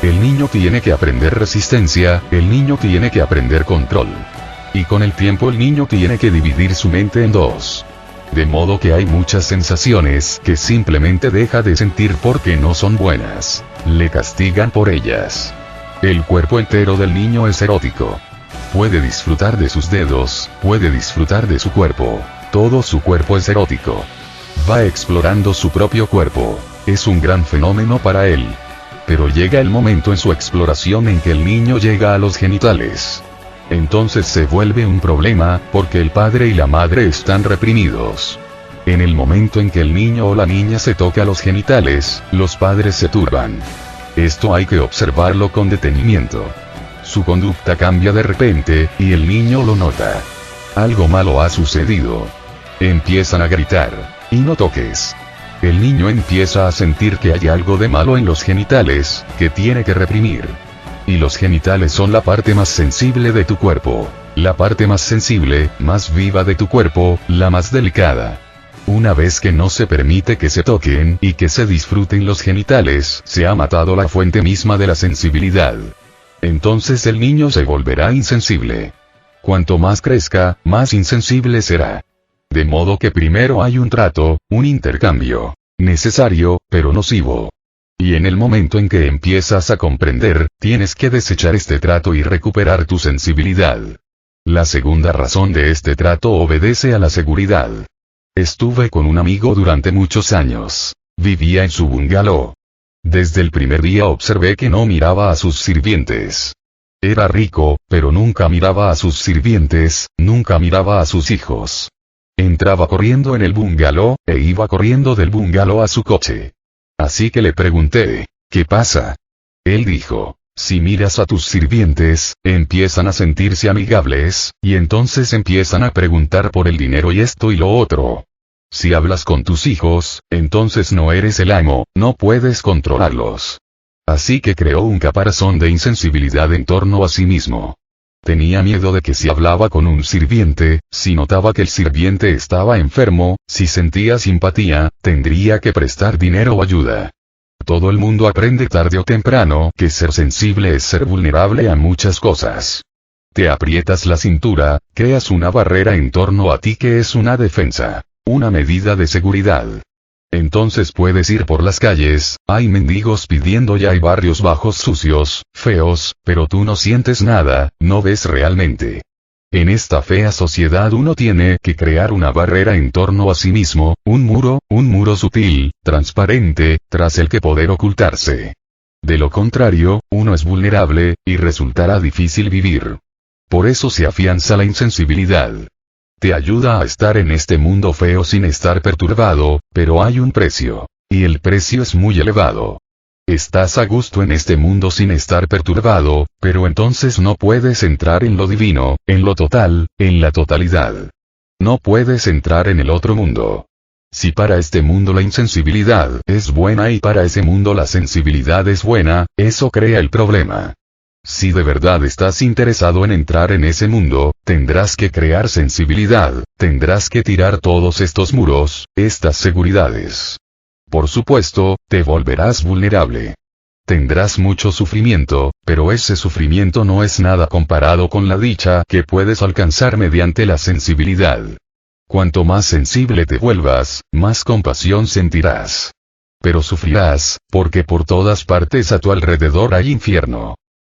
Speaker 1: El niño tiene que aprender resistencia, el niño tiene que aprender control. Y con el tiempo el niño tiene que dividir su mente en dos. De modo que hay muchas sensaciones que simplemente deja de sentir porque no son buenas. Le castigan por ellas. El cuerpo entero del niño es erótico. Puede disfrutar de sus dedos, puede disfrutar de su cuerpo. Todo su cuerpo es erótico. Va explorando su propio cuerpo. Es un gran fenómeno para él. Pero llega el momento en su exploración en que el niño llega a los genitales. Entonces se vuelve un problema, porque el padre y la madre están reprimidos. En el momento en que el niño o la niña se toca los genitales, los padres se turban. Esto hay que observarlo con detenimiento. Su conducta cambia de repente, y el niño lo nota. Algo malo ha sucedido. Empiezan a gritar, y no toques. El niño empieza a sentir que hay algo de malo en los genitales, que tiene que reprimir. Y los genitales son la parte más sensible de tu cuerpo. La parte más sensible, más viva de tu cuerpo, la más delicada. Una vez que no se permite que se toquen y que se disfruten los genitales, se ha matado la fuente misma de la sensibilidad. Entonces el niño se volverá insensible. Cuanto más crezca, más insensible será. De modo que primero hay un trato, un intercambio. Necesario, pero nocivo. Y en el momento en que empiezas a comprender, tienes que desechar este trato y recuperar tu sensibilidad. La segunda razón de este trato obedece a la seguridad. Estuve con un amigo durante muchos años. Vivía en su bungalow. Desde el primer día observé que no miraba a sus sirvientes. Era rico, pero nunca miraba a sus sirvientes, nunca miraba a sus hijos. Entraba corriendo en el bungalow, e iba corriendo del bungalow a su coche. Así que le pregunté, ¿qué pasa? Él dijo, si miras a tus sirvientes, empiezan a sentirse amigables, y entonces empiezan a preguntar por el dinero y esto y lo otro. Si hablas con tus hijos, entonces no eres el amo, no puedes controlarlos. Así que creó un caparazón de insensibilidad en torno a sí mismo. Tenía miedo de que si hablaba con un sirviente, si notaba que el sirviente estaba enfermo, si sentía simpatía, tendría que prestar dinero o ayuda. Todo el mundo aprende tarde o temprano que ser sensible es ser vulnerable a muchas cosas. Te aprietas la cintura, creas una barrera en torno a ti que es una defensa, una medida de seguridad. Entonces puedes ir por las calles, hay mendigos pidiendo y hay barrios bajos sucios, feos, pero tú no sientes nada, no ves realmente. En esta fea sociedad uno tiene que crear una barrera en torno a sí mismo, un muro sutil, transparente, tras el que poder ocultarse. De lo contrario, uno es vulnerable, y resultará difícil vivir. Por eso se afianza la insensibilidad. Te ayuda a estar en este mundo feo sin estar perturbado, pero hay un precio. Y el precio es muy elevado. Estás a gusto en este mundo sin estar perturbado, pero entonces no puedes entrar en lo divino, en lo total, en la totalidad. No puedes entrar en el otro mundo. Si para este mundo la insensibilidad es buena y para ese mundo la sensibilidad es buena, eso crea el problema. Si de verdad estás interesado en entrar en ese mundo, tendrás que crear sensibilidad, tendrás que tirar todos estos muros, estas seguridades. Por supuesto, te volverás vulnerable. Tendrás mucho sufrimiento, pero ese sufrimiento no es nada comparado con la dicha que puedes alcanzar mediante la sensibilidad. Cuanto más sensible te vuelvas, más compasión sentirás. Pero sufrirás, porque por todas partes a tu alrededor hay infierno.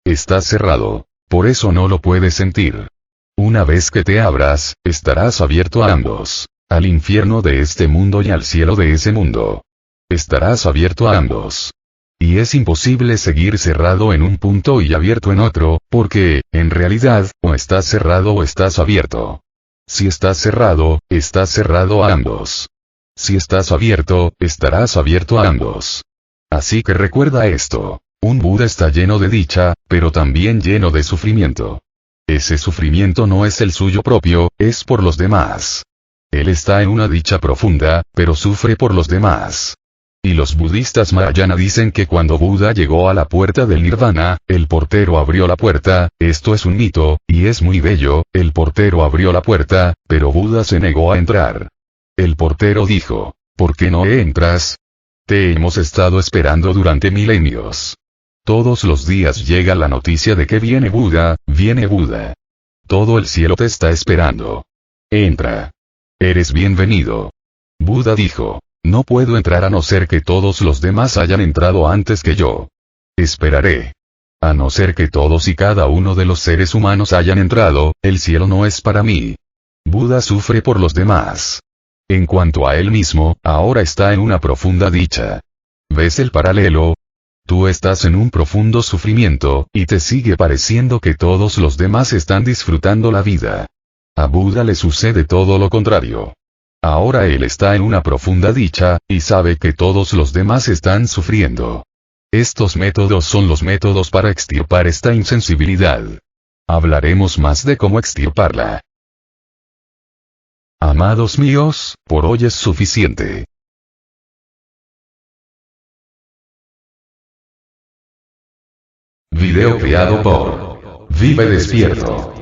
Speaker 1: Estás cerrado. Por eso no lo puedes sentir. Una vez que te abras, estarás abierto a ambos. Al infierno de este mundo y al cielo de ese mundo. Estarás abierto a ambos. Y es imposible seguir cerrado en un punto y abierto en otro, porque, en realidad, o estás cerrado o estás abierto. Si estás cerrado a ambos. Si estás abierto, estarás abierto a ambos. Así que recuerda esto. Un Buda está lleno de dicha, pero también lleno de sufrimiento. Ese sufrimiento no es el suyo propio, es por los demás. Él está en una dicha profunda, pero sufre por los demás. Y los budistas Mahayana dicen que cuando Buda llegó a la puerta del Nirvana, el portero abrió la puerta, esto es un mito, y es muy bello, el portero abrió la puerta, pero Buda se negó a entrar. El portero dijo, ¿por qué no entras? Te hemos estado esperando durante milenios. Todos los días llega la noticia de que viene Buda, viene Buda. Todo el cielo te está esperando. Entra. Eres bienvenido. Buda dijo, no puedo entrar a no ser que todos los demás hayan entrado antes que yo. Esperaré. A no ser que todos y cada uno de los seres humanos hayan entrado, el cielo no es para mí. Buda sufre por los demás. En cuanto a él mismo, ahora está en una profunda dicha. ¿Ves el paralelo? Tú estás en un profundo sufrimiento, y te sigue pareciendo que todos los demás están disfrutando la vida. A Buda le sucede todo lo contrario. Ahora él está en una profunda dicha, y sabe que todos los demás están sufriendo. Estos métodos son los métodos para extirpar esta insensibilidad. Hablaremos más de cómo extirparla. Amados míos, por hoy es suficiente. Video creado por Vive Despierto.